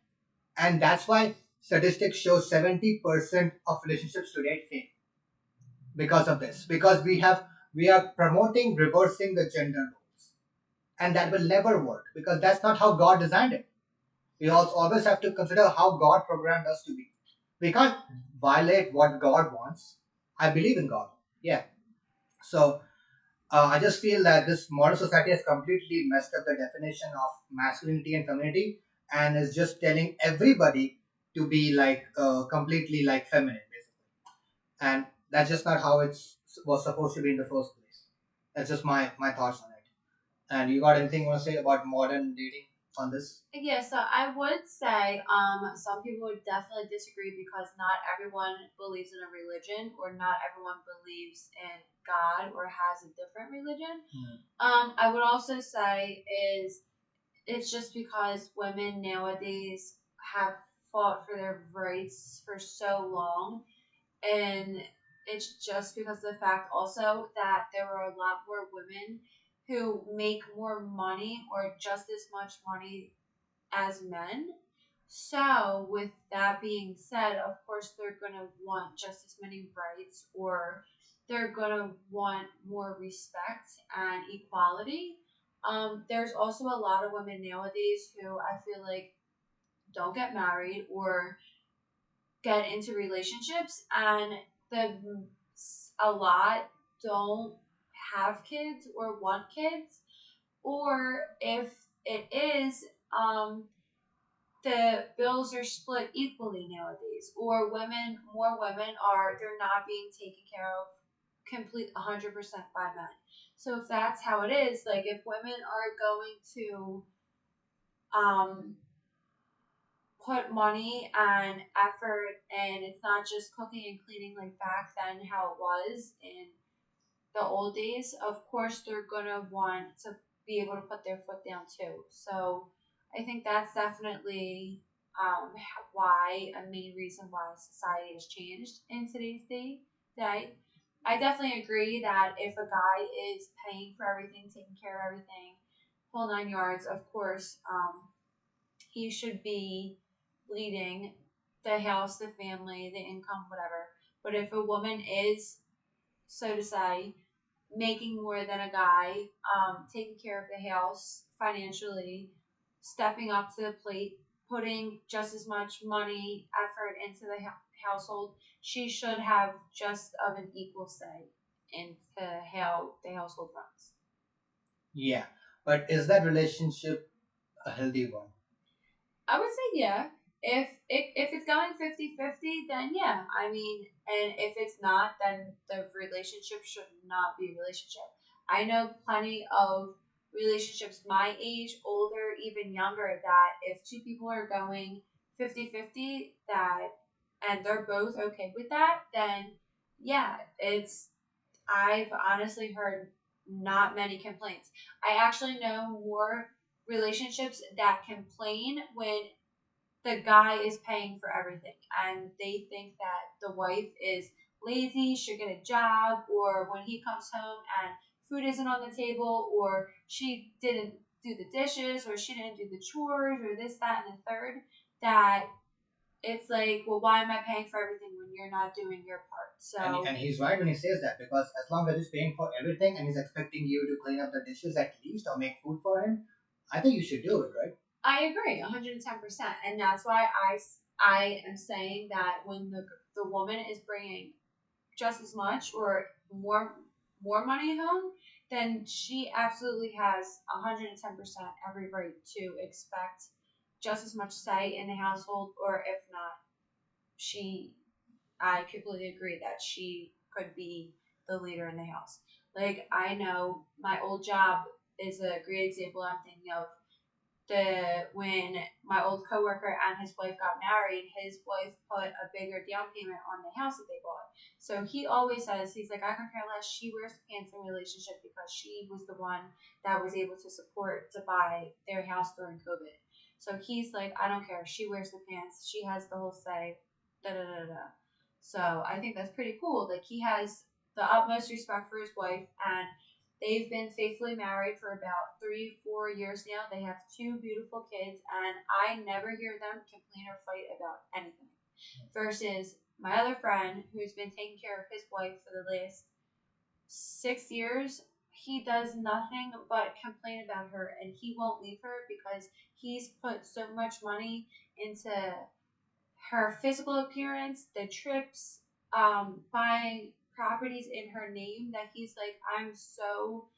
[SPEAKER 1] and that's why statistics show 70% of relationships today fail because of this. Because we are promoting reversing the gender roles, and that will never work because that's not how God designed it. We also always have to consider how God programmed us to be. We can't violate what God wants. I believe in God. Yeah. So I just feel that this modern society has completely messed up the definition of masculinity and femininity, and is just telling everybody to be like completely like feminine, basically. And that's just not how it was supposed to be in the first place. That's just my thoughts on it. And you got anything you want to say about modern dating on this?
[SPEAKER 2] Yeah, so I would say some people would definitely disagree because not everyone believes in a religion or not everyone believes in God or has a different religion. I would also say is it's just because women nowadays have fought for their rights for so long, and it's just because of the fact also that there are a lot more women who make more money or just as much money as men. So, with that being said, of course, they're going to want just as many rights or they're going to want more respect and equality. There's also a lot of women nowadays who I feel like don't get married or get into relationships, and the a lot don't have kids or want kids, or if it is, the bills are split equally nowadays, or more women are they're not being taken care of complete 100% by men. So if that's how it is, like if women are going to um put money and effort, and it's not just cooking and cleaning like back then how it was in the old days, of course they're gonna want to be able to put their foot down too. So I think that's definitely why a main reason why society has changed in today's day. I definitely agree that if a guy is paying for everything, taking care of everything, whole 9 yards, of course, he should be leading the house, the family, the income, whatever. But if a woman is, so to say, making more than a guy, taking care of the house financially, stepping up to the plate, putting just as much money, effort into the household, she should have just of an equal say into how the household runs.
[SPEAKER 1] Yeah, but is that relationship a healthy one?
[SPEAKER 2] I would say yeah. If it's going 50-50, then yeah. I mean, and if it's not, then the relationship should not be a relationship. I know plenty of relationships my age, older, even younger, that if two people are going 50-50, that and they're both okay with that, then yeah, it's I've honestly heard not many complaints. I actually know more relationships that complain when the guy is paying for everything and they think that the wife is lazy, should get a job, or when he comes home and food isn't on the table, or she didn't do the dishes, or she didn't do the chores, or this, that, and the third, that it's like, well, why am I paying for everything when you're not doing your part?
[SPEAKER 1] And
[SPEAKER 2] So
[SPEAKER 1] he's right when he says that, because as long as he's paying for everything and he's expecting you to clean up the dishes at least or make food for him, I think you should do it, right?
[SPEAKER 2] I agree 110%. And that's why I am saying that when the woman is bringing just as much or more money home, then she absolutely has 110% every right to expect just as much say in the household, or if not, she I completely agree that she could be the leader in the house. Like I know my old job is a great example I'm thinking of. The when my old coworker and his wife got married, his wife put a bigger down payment on the house that they bought. So he always says, he's like, I could care less. She wears the pants in relationship because she was the one that was able to support to buy their house during COVID. So he's like, I don't care. She wears the pants. She has the whole say. Da da da da. So I think that's pretty cool. Like he has the utmost respect for his wife, and they've been faithfully married for about 3-4 years now. They have two beautiful kids, and I never hear them complain or fight about anything. Versus my other friend, who's been taking care of his wife for the last 6 years, he does nothing but complain about her, and he won't leave her because he's put so much money into her physical appearance, the trips, buying properties in her name, that he's like, I'm so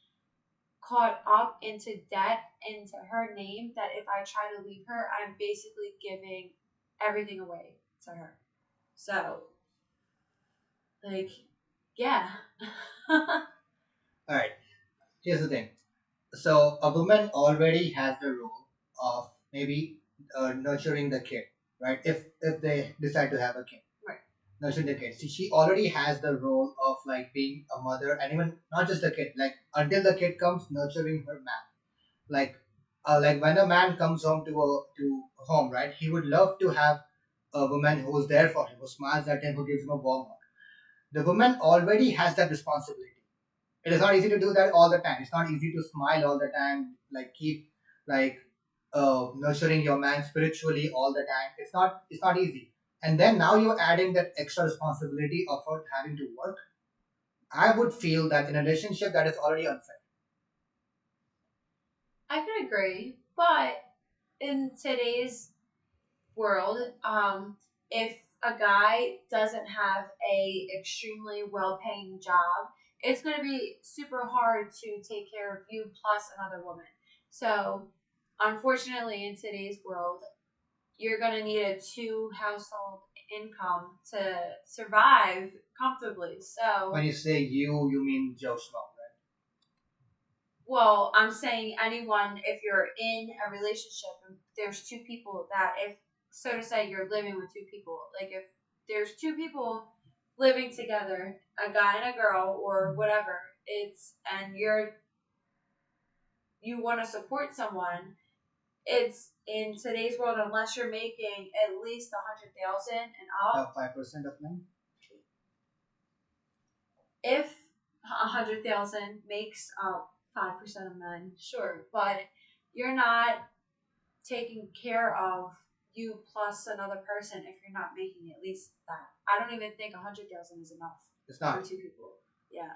[SPEAKER 2] caught up into debt into her name that if I try to leave her, I'm basically giving everything away to her. So, like, yeah.
[SPEAKER 1] All right. Here's the thing. So a woman already has the role of maybe nurturing the kid, right? If they decide to have a kid, right? Nurturing the kid. See, she already has the role of like being a mother, and even not just the kid, like until the kid comes, nurturing her man. Like, like when a man comes home to home, right? He would love to have a woman who's there for him, who smiles at him, who gives him a warm hug. The woman already has that responsibility. It is not easy to do that all the time. It's not easy to smile all the time, like keep like nurturing your man spiritually all the time. It's not easy. And then now you're adding that extra responsibility of her having to work. I would feel that in a relationship that is already unfair.
[SPEAKER 2] I could agree, but in today's world, if a guy doesn't have a extremely well paying job, it's going to be super hard to take care of you plus another woman. So, unfortunately, in today's world, you're going to need a two household income to survive comfortably. So,
[SPEAKER 1] When you say you mean Joe Schmo, right?
[SPEAKER 2] well, I'm saying anyone, if you're in a relationship and there's two people that, if, so to say, you're living with two people, like if there's two people living together, a guy and a girl or whatever, it's, and you want to support someone, it's in today's world, unless you're making at least 100,000 and up,
[SPEAKER 1] 5% of men.
[SPEAKER 2] if 100,000 makes up 5% of men, sure, but you're not taking care of you plus another person if you're not making at least that. I don't even think 100,000 is enough
[SPEAKER 1] It's
[SPEAKER 2] for
[SPEAKER 1] not.
[SPEAKER 2] two people. Yeah.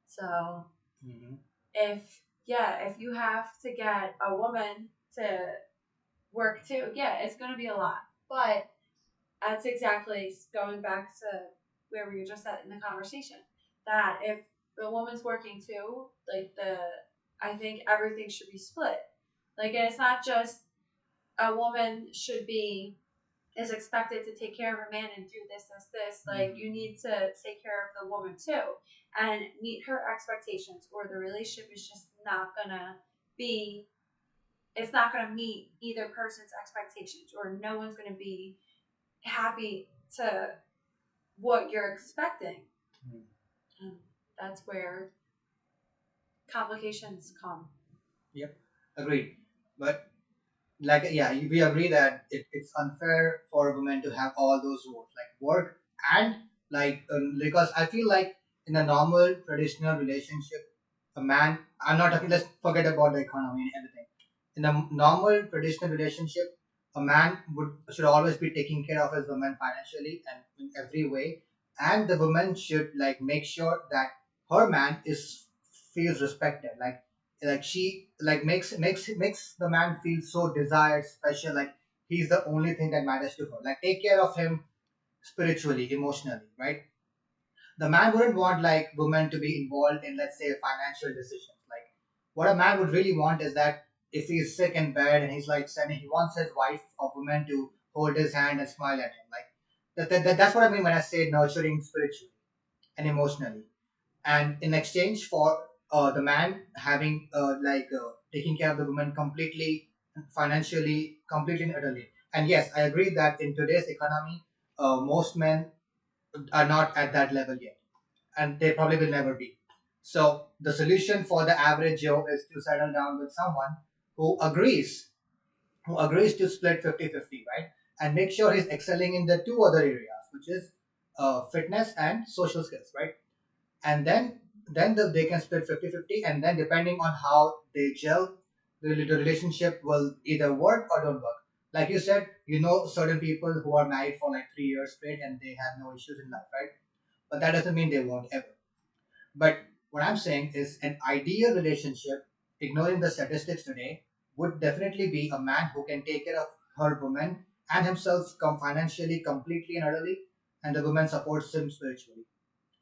[SPEAKER 2] So
[SPEAKER 1] Hmm.
[SPEAKER 2] if you have to get a woman to work too, yeah, it's gonna be a lot. But that's exactly going back to where we were just at in the conversation. That if the woman's working too, like I think everything should be split. Like, and it's not just a woman should be is expected to take care of a man and do this. Like, you need to take care of the woman too and meet her expectations, or the relationship is just not gonna be. It's not gonna meet either person's expectations, or no one's gonna be happy to what you're expecting.
[SPEAKER 1] Mm.
[SPEAKER 2] And that's where complications come.
[SPEAKER 1] Yep, agreed. But like yeah, we agree that it's unfair for women to have all those roles like work and like because I feel like in a normal traditional relationship, a man, I'm not talking, let's forget about the economy and everything. In a normal traditional relationship, a man would should always be taking care of his woman financially and in every way, and the woman should like make sure that her man is feels respected, like she like makes the man feel so desired, special, like he's the only thing that matters to her. Like take care of him spiritually, emotionally, right? The man wouldn't want like women to be involved in, let's say, financial decisions. Like what a man would really want is that if he's sick in bed and he's like sending, he wants his wife or woman to hold his hand and smile at him. Like that's what I mean when I say nurturing spiritually and emotionally. And in exchange for the man having taking care of the woman completely, financially, completely and utterly. And yes, I agree that in today's economy, most men are not at that level yet, and they probably will never be. So the solution for the average Joe is to settle down with someone who agrees, to split 50-50, right? And make sure he's excelling in the two other areas, which is fitness and social skills, right? And they can split 50-50, and then depending on how they gel, the relationship will either work or don't work. Like you said, certain people who are married for like 3 years straight and they have no issues in life, right? But that doesn't mean they won't ever. But what I'm saying is an ideal relationship, ignoring the statistics today, would definitely be a man who can take care of her woman and himself financially, completely and utterly, and the woman supports him spiritually.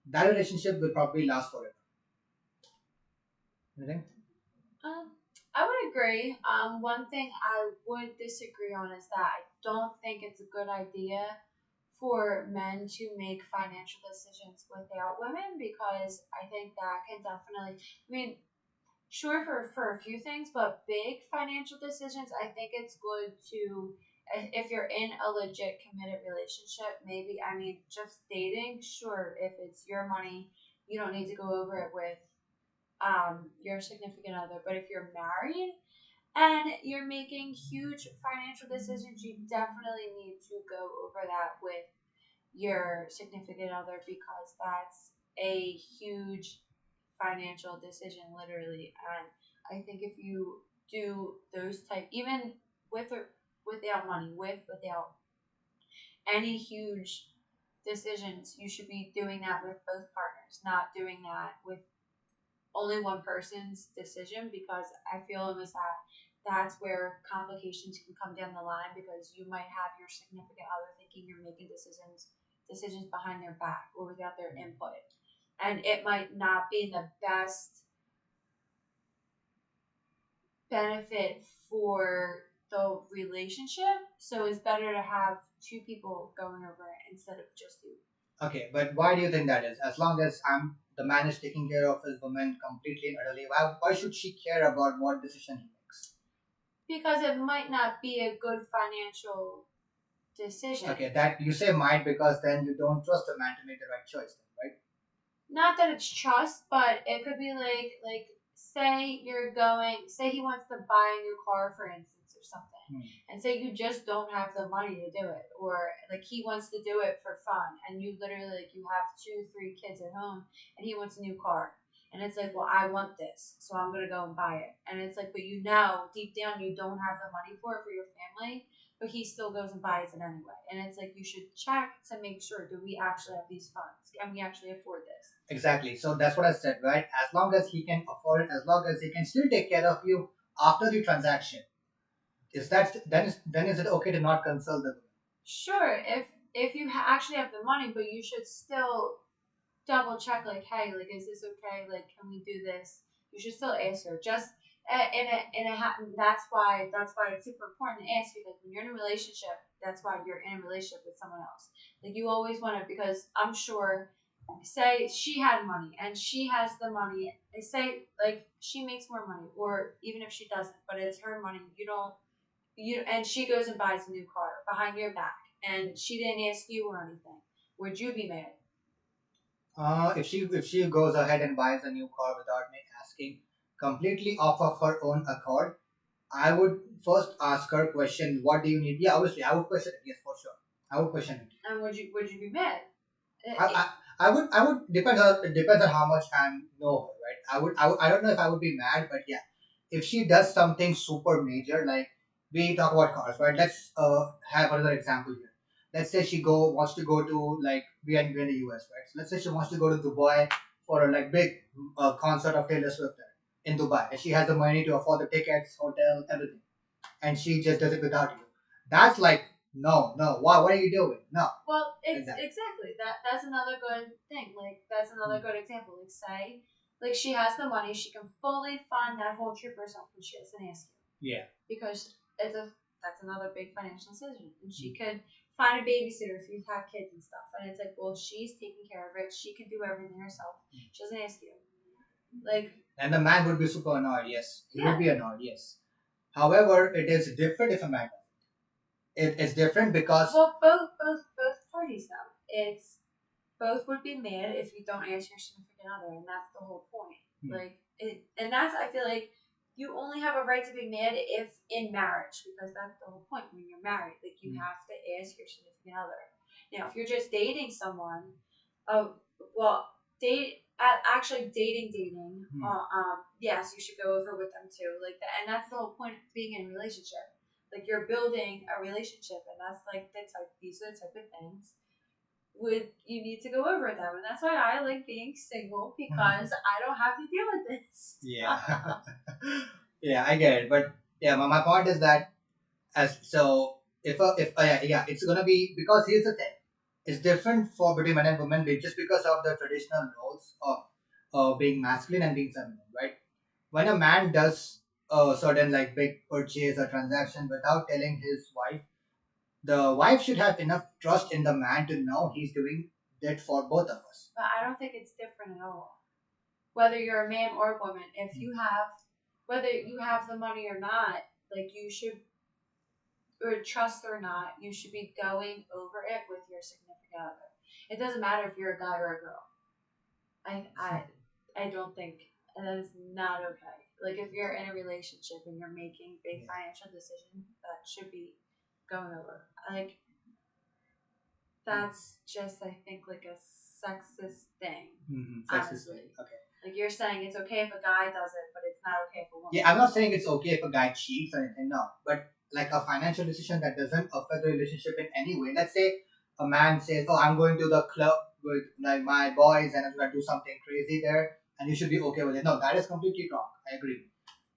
[SPEAKER 1] That relationship will probably last forever. You think?
[SPEAKER 2] Um, I would agree. One thing I would disagree on is that I don't think it's a good idea for men to make financial decisions without women, because I think that can definitely. I mean, Sure, for a few things, but big financial decisions, I think it's good to, if you're in a legit committed relationship, maybe, I mean, just dating, sure, if it's your money, you don't need to go over it with your significant other. But if you're married and you're making huge financial decisions, you definitely need to go over that with your significant other, because that's a huge financial decision, literally. And I think if you do those type, even with or without money, without any huge decisions, you should be doing that with both partners, not doing that with only one person's decision, because I feel is that that's where complications can come down the line, because you might have your significant other thinking you're making decisions behind their back or without their input, and it might not be the best benefit for the relationship. So it's better to have two people going over it instead of just you.
[SPEAKER 1] Okay, but why do you think that is? As long as the man is taking care of his woman completely and utterly, why should she care about what decision he makes?
[SPEAKER 2] Because it might not be a good financial decision.
[SPEAKER 1] Okay, that you say might because then you don't trust the man to make the right choice, then, right?
[SPEAKER 2] Not that it's trust, but it could be like say you're going, say he wants to buy a new car, for instance, or something, and say you just don't have the money to do it, or like he wants to do it for fun, and you literally, like, you have two, three kids at home, and he wants a new car, and it's like, well, I want this, so I'm gonna go and buy it, and it's like, but you know deep down you don't have the money for it for your family, but he still goes and buys it anyway. And it's like, you should check to make sure, do we actually have these funds? Can we actually afford this?
[SPEAKER 1] Exactly. So that's what I said, right? As long as he can afford it, as long as he can still take care of you after the transaction, is it okay to not consult the woman?
[SPEAKER 2] Sure, if you actually have the money, but you should still double check, like, hey, like, is this okay? Like, can we do this? You should still ask her. Just that's why it's super important to ask, because when you're in a relationship, that's why you're in a relationship with someone else. Like, you always want to, because I'm sure, say she had money and she has the money, and say like she makes more money, or even if she doesn't, but it's her money, and she goes and buys a new car behind your back, and she didn't ask you or anything, would you be mad?
[SPEAKER 1] If she goes ahead and buys a new car without me asking, completely off of her own accord, I would first ask her question. What do you need? Yeah, obviously, I would question it. Yes, for sure, I would question it.
[SPEAKER 2] And would you be mad?
[SPEAKER 1] I, I would depends on how much I know her, right? I don't know if I would be mad, but yeah, if she does something super major, like we talk about cars, right? Let's have another example here. Let's say she go wants to go to, like, we are in the US, right? So let's say she wants to go to Dubai for a like big concert of Taylor Swift there in Dubai, and she has the money to afford the tickets, hotel, everything, and she just does it without you. That's like, no, no. Why? What are you doing? No.
[SPEAKER 2] Well, exactly. That's another good thing. Like, that's another good example. Like, say, like, she has the money, she can fully fund that whole trip herself, and she doesn't ask you.
[SPEAKER 1] Yeah.
[SPEAKER 2] Because that's another big financial decision, and she could find a babysitter if you have kids and stuff. And it's like, well, she's taking care of it. She can do everything herself. She doesn't ask you. Like,
[SPEAKER 1] and the man would be super annoyed. Yes, he would be annoyed. Yes. However, it is different if a man. It's different because
[SPEAKER 2] well, both parties though. It's both would be mad if you don't ask your significant other, and that's the whole point. Like, and that's, I feel like, you only have a right to be mad if in marriage, because that's the whole point. When you're married, like, you have to ask your significant other. Now, if you're just dating someone, oh, well, actually dating, yes, you should go over with them too, like that, and that's the whole point of being in a relationship. Like, you're building a relationship, and that's like these are the type of things would you need to go over them, and that's why I like being single, because I don't have to deal with this.
[SPEAKER 1] Yeah. Yeah, I get it, but yeah, my point is that, as so if yeah, it's gonna be, because here's the thing, it's different for between men and women, just because of the traditional roles of being masculine and being feminine, right? When a man does a certain like big purchase or transaction without telling his wife, the wife should have enough trust in the man to know he's doing that for both of us.
[SPEAKER 2] But I don't think it's different at all. whether you're a man or a woman, if you have, whether you have the money or not, like you should, or trust or not, you should be going over it with your significant other. It doesn't matter if you're a guy or a girl. I I I don't think that is not okay. Like if you're in a relationship and you're making big financial decisions, that should be going over. Like that's just I think like a sexist thing. Sexist honestly. Thing. Okay. Like you're saying it's okay if a guy does it, but it's not okay if a woman. Yeah, I'm not saying it's okay if a guy cheats or anything. No, but like a financial decision that doesn't affect the relationship in any way. Let's say a man says, "Oh, I'm going to the club with like my boys and I'm gonna do something crazy there," and you should be okay with it. No, that is completely wrong. I agree.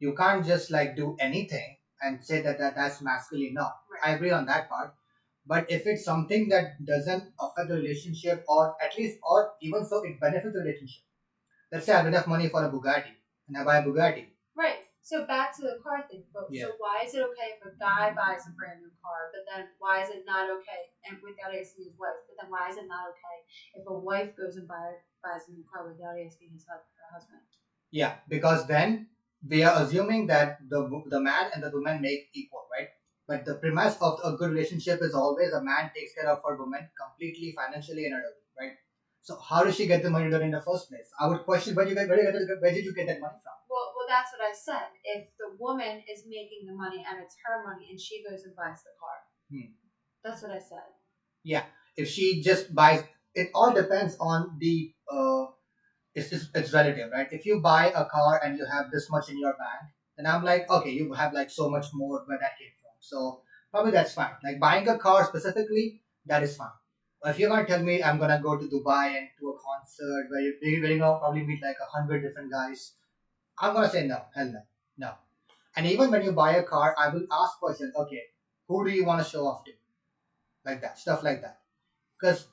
[SPEAKER 2] You can't just like do anything and say that's masculine. No, right. I agree on that part. But if it's something that doesn't affect the relationship, or at least, or even so, it benefits the relationship. Let's say I have enough money for a Bugatti, and I buy a Bugatti. Right. So back to the car thing. But yeah. So why is it okay if a guy buys a brand new car, but then why is it not okay and without asking his wife? But then why is it not okay if a wife goes and buys a new car without asking her husband? Yeah, because then we are assuming that the man and the woman make equal, right? But the premise of a good relationship is always a man takes care of her woman completely financially and utterly, right? So how does she get the money done in the first place? I would question where did you get that money from? Well, that's what I said. If the woman is making the money and it's her money and she goes and buys the car, that's what I said. Yeah, if she just buys, it all depends on the it's relative, right? If you buy a car and you have this much in your bank, then I'm like, okay, you have like so much more where that came from. So probably that's fine. Like buying a car specifically, that is fine. But if you're gonna tell me I'm gonna go to Dubai and to a concert where you know probably meet like 100 different guys, I'm gonna say no, hell no, no. And even when you buy a car, I will ask questions. Okay, who do you want to show off to? Like that, stuff like that. Because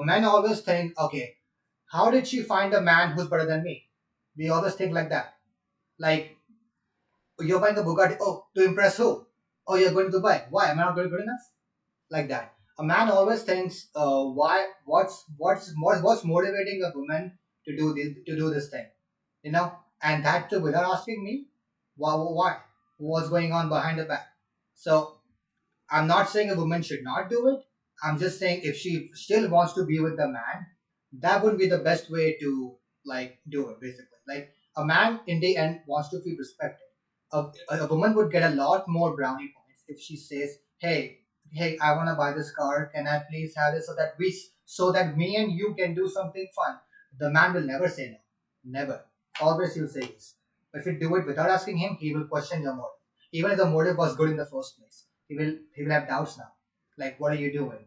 [SPEAKER 2] men always think, okay, how did she find a man who's better than me? We always think like that. Like, you're buying a Bugatti, oh, to impress who? Oh, you're going to Dubai. Why? Am I not good enough? Like that. A man always thinks, what's motivating a woman to do this thing, you know, and that too without asking me, why, what's going on behind the back. So I'm not saying a woman should not do it. I'm just saying if she still wants to be with the man, that would be the best way to like do it. Basically, like a man in the end wants to feel respected. A woman would get a lot more brownie points if she says, "Hey, hey, I want to buy this car. Can I please have it so that me and you can do something fun?" The man will never say no. Never. Always he'll say yes. But if you do it without asking him, he will question your motive. Even if the motive was good in the first place, he will have doubts now. Like, what are you doing?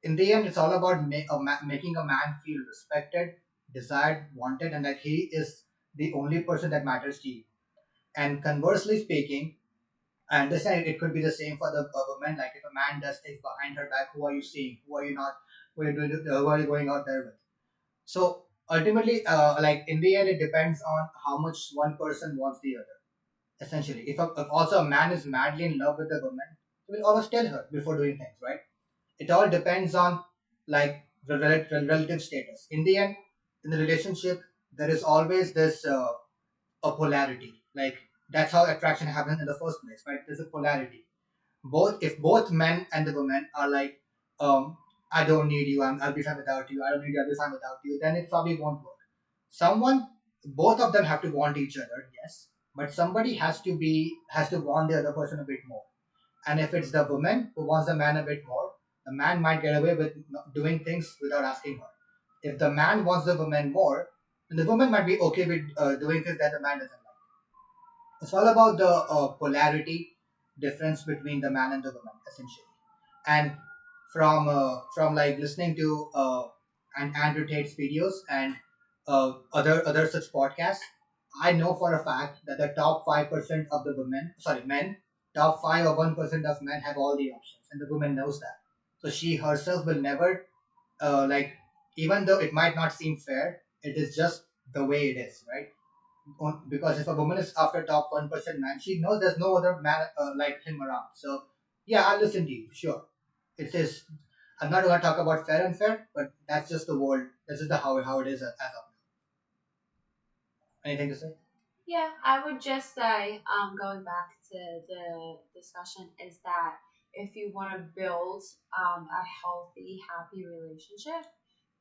[SPEAKER 2] In the end, it's all about making a man feel respected, desired, wanted, and that he is the only person that matters to you. And conversely speaking, I understand it could be the same for the woman. Like if a man does things behind her back, who are you seeing? Who are you not? Who are you going out there with? So ultimately, like in the end, it depends on how much one person wants the other. Essentially, if also a man is madly in love with a woman, he will always tell her before doing things, right? It all depends on like the relative status. In the end, in the relationship, there is always this a polarity. Like that's how attraction happens in the first place, right? There's a polarity. Both men and the woman are like, I don't need you. I'll be fine without you. I don't need you. I'll be fine without you. Then it probably won't work. Someone, both of them have to want each other, yes, but somebody has to want the other person a bit more. And if it's the woman who wants the man a bit more, the man might get away with doing things without asking her. If the man wants the woman more, then the woman might be okay with doing things that the man doesn't like. It's all about the polarity difference between the man and the woman, essentially. And from like listening to Andrew Tate's videos and other such podcasts, I know for a fact that the top 5% of the men, top 5 or 1% of men have all the options, and the woman knows that. So she herself will never like, even though it might not seem fair, it is just the way it is, right? Because if a woman is after top 1% man, she knows there's no other man like him around. So yeah, I'll listen to you. Sure, it is. I'm not going to talk about fair and fair, but that's just the world. This is the how it is as of now.
[SPEAKER 1] Anything to say?
[SPEAKER 2] Yeah, I would just say, going back to the discussion, is that if you want to build a healthy, happy relationship,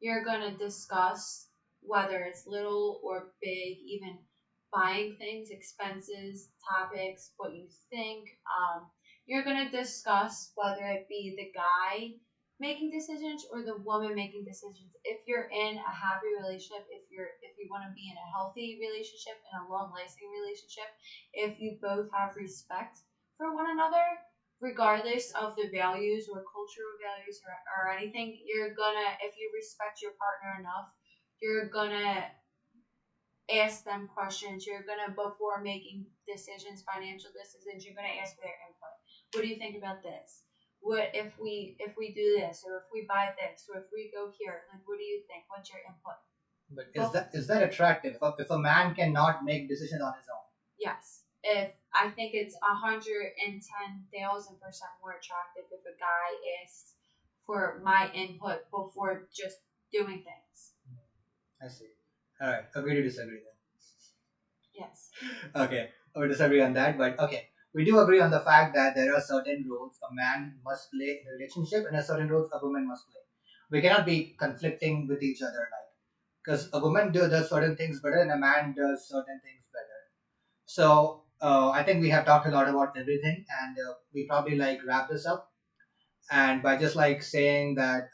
[SPEAKER 2] you're going to discuss whether it's little or big, even buying things, expenses, topics, what you think. You're going to discuss whether it be the guy making decisions or the woman making decisions. If you're in a happy relationship, if you want to be in a healthy relationship and a long lasting relationship, if you both have respect for one another, regardless of the values or cultural values or anything, you're gonna, if you respect your partner enough, you're gonna ask them questions. You're gonna, before making decisions, financial decisions, you're gonna ask for their input. What do you think about this? What if we do this, or if we buy this, or if we go here? Like, what do you think? What's your input?
[SPEAKER 1] But
[SPEAKER 2] Bef-
[SPEAKER 1] is that attractive? If a man cannot make decisions on his own,
[SPEAKER 2] yes. If I think it's 110,000% more attractive if a guy asks for my input before just doing things.
[SPEAKER 1] I see. All right, agree to disagree
[SPEAKER 2] Yes.
[SPEAKER 1] then. Okay, we disagree on that, but okay, we do agree on the fact that there are certain roles a man must play in a relationship, and a certain roles a woman must play. We cannot be conflicting with each other, like because a woman does certain things better, and a man does certain things better. So I think we have talked a lot about everything, and we probably like wrap this up, and by just like saying that.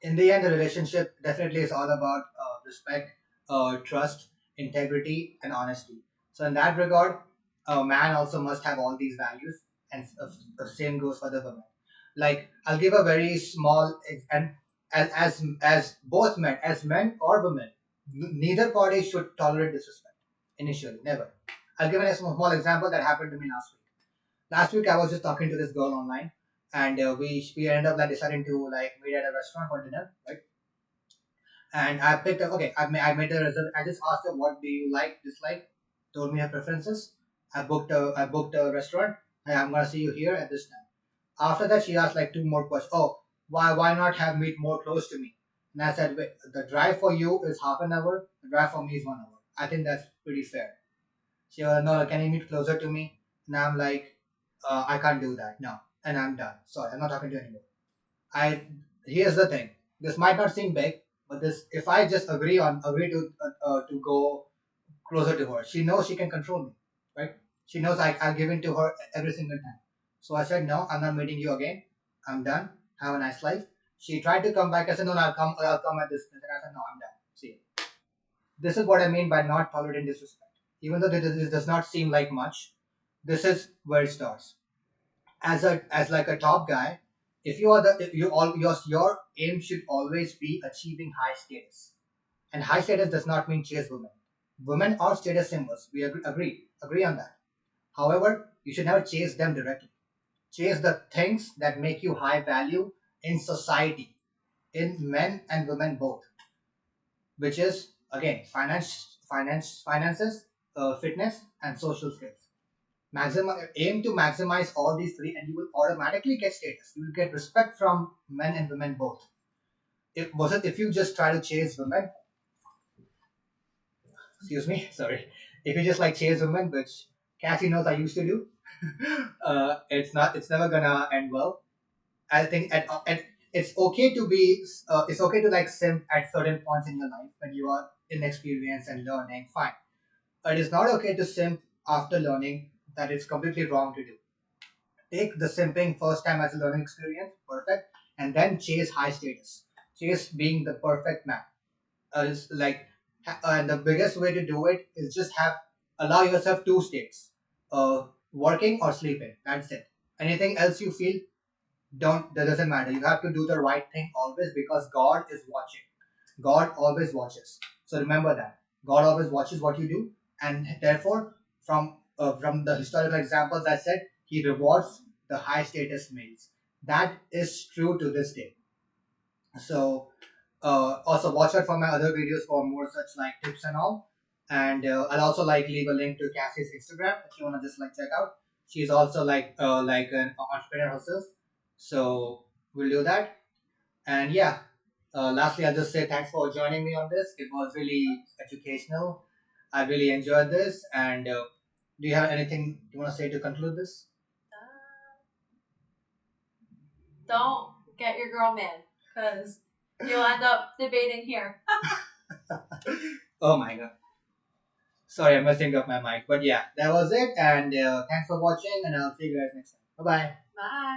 [SPEAKER 1] In the end, the relationship definitely is all about respect, trust, integrity, and honesty. So, in that regard, a man also must have all these values, and the same goes for the woman. Like, I'll give a very small and as both men, as men or women, neither party should tolerate disrespect initially, never. I'll give a small example that happened to me last week. Last week, I was just talking to this girl online, and we ended up like deciding to like meet at a restaurant for dinner, right? And I picked up. Okay, I made a reserve. I just asked her what do you like, dislike. Told me her preferences. I booked a restaurant. Hey, I'm gonna see you here at this time. After that, she asked like two more questions. Oh, why not have meet more close to me? And I said, wait, the drive for you is half an hour. The drive for me is 1 hour. I think that's pretty fair. She was no, can you meet closer to me? And I'm like, I can't do that. No, and I'm done. Sorry, I'm not talking to you anymore. I Here's the thing. This might not seem big, but this if I just agree to go closer to her, she knows she can control me, right? She knows I'll give in to her every single time. So I said no, I'm not meeting you again. I'm done. Have a nice life. She tried to come back. I said no, I'll come at this. And I said no, I'm done. See you. This is what I mean by not tolerating disrespect. Even though this does not seem like much, this is where it starts. As like a top guy, if you are the if you all your aim should always be achieving high status. And high status does not mean chase women. Women are status symbols. We agree on that. However, you should never chase them directly. Chase the things that make you high value in society, in men and women both, which is again finances, fitness, and social skills. Aim to maximize all these three, and you will automatically get status. You will get respect from men and women both. If you just try to chase women, excuse me, sorry, if you just like chase women, which Cassie knows I used to do, it's never gonna end well. I think it's okay to it's okay to like simp at certain points in your life when you are inexperienced and learning. Fine, it is not okay to simp after learning. That is completely wrong to do. Take the simping first time as a learning experience, perfect, and then chase high status. Chase being the perfect man. It's like, and the biggest way to do it is just have allow yourself two states, working or sleeping. That's it. Anything else you feel don't that doesn't matter. You have to do the right thing always because God is watching. God always watches. So remember that God always watches what you do, and therefore, from the historical examples I said, He rewards the high status males. That is true to this day. So also watch out for my other videos for more such like tips and all. And I'll also like leave a link to Cassie's Instagram if you wanna just like check out. She's also like an entrepreneur herself. So we'll do that. And yeah, lastly, I'll just say thanks for joining me on this. It was really educational. I really enjoyed this. And do you have anything you want to say to conclude this?
[SPEAKER 2] Don't get your girl mad because you'll end up debating here.
[SPEAKER 1] Oh my god. Sorry, I'm messing up my mic. But yeah, that was it. And thanks for watching. And I'll see you guys next time. Bye bye.
[SPEAKER 2] Bye.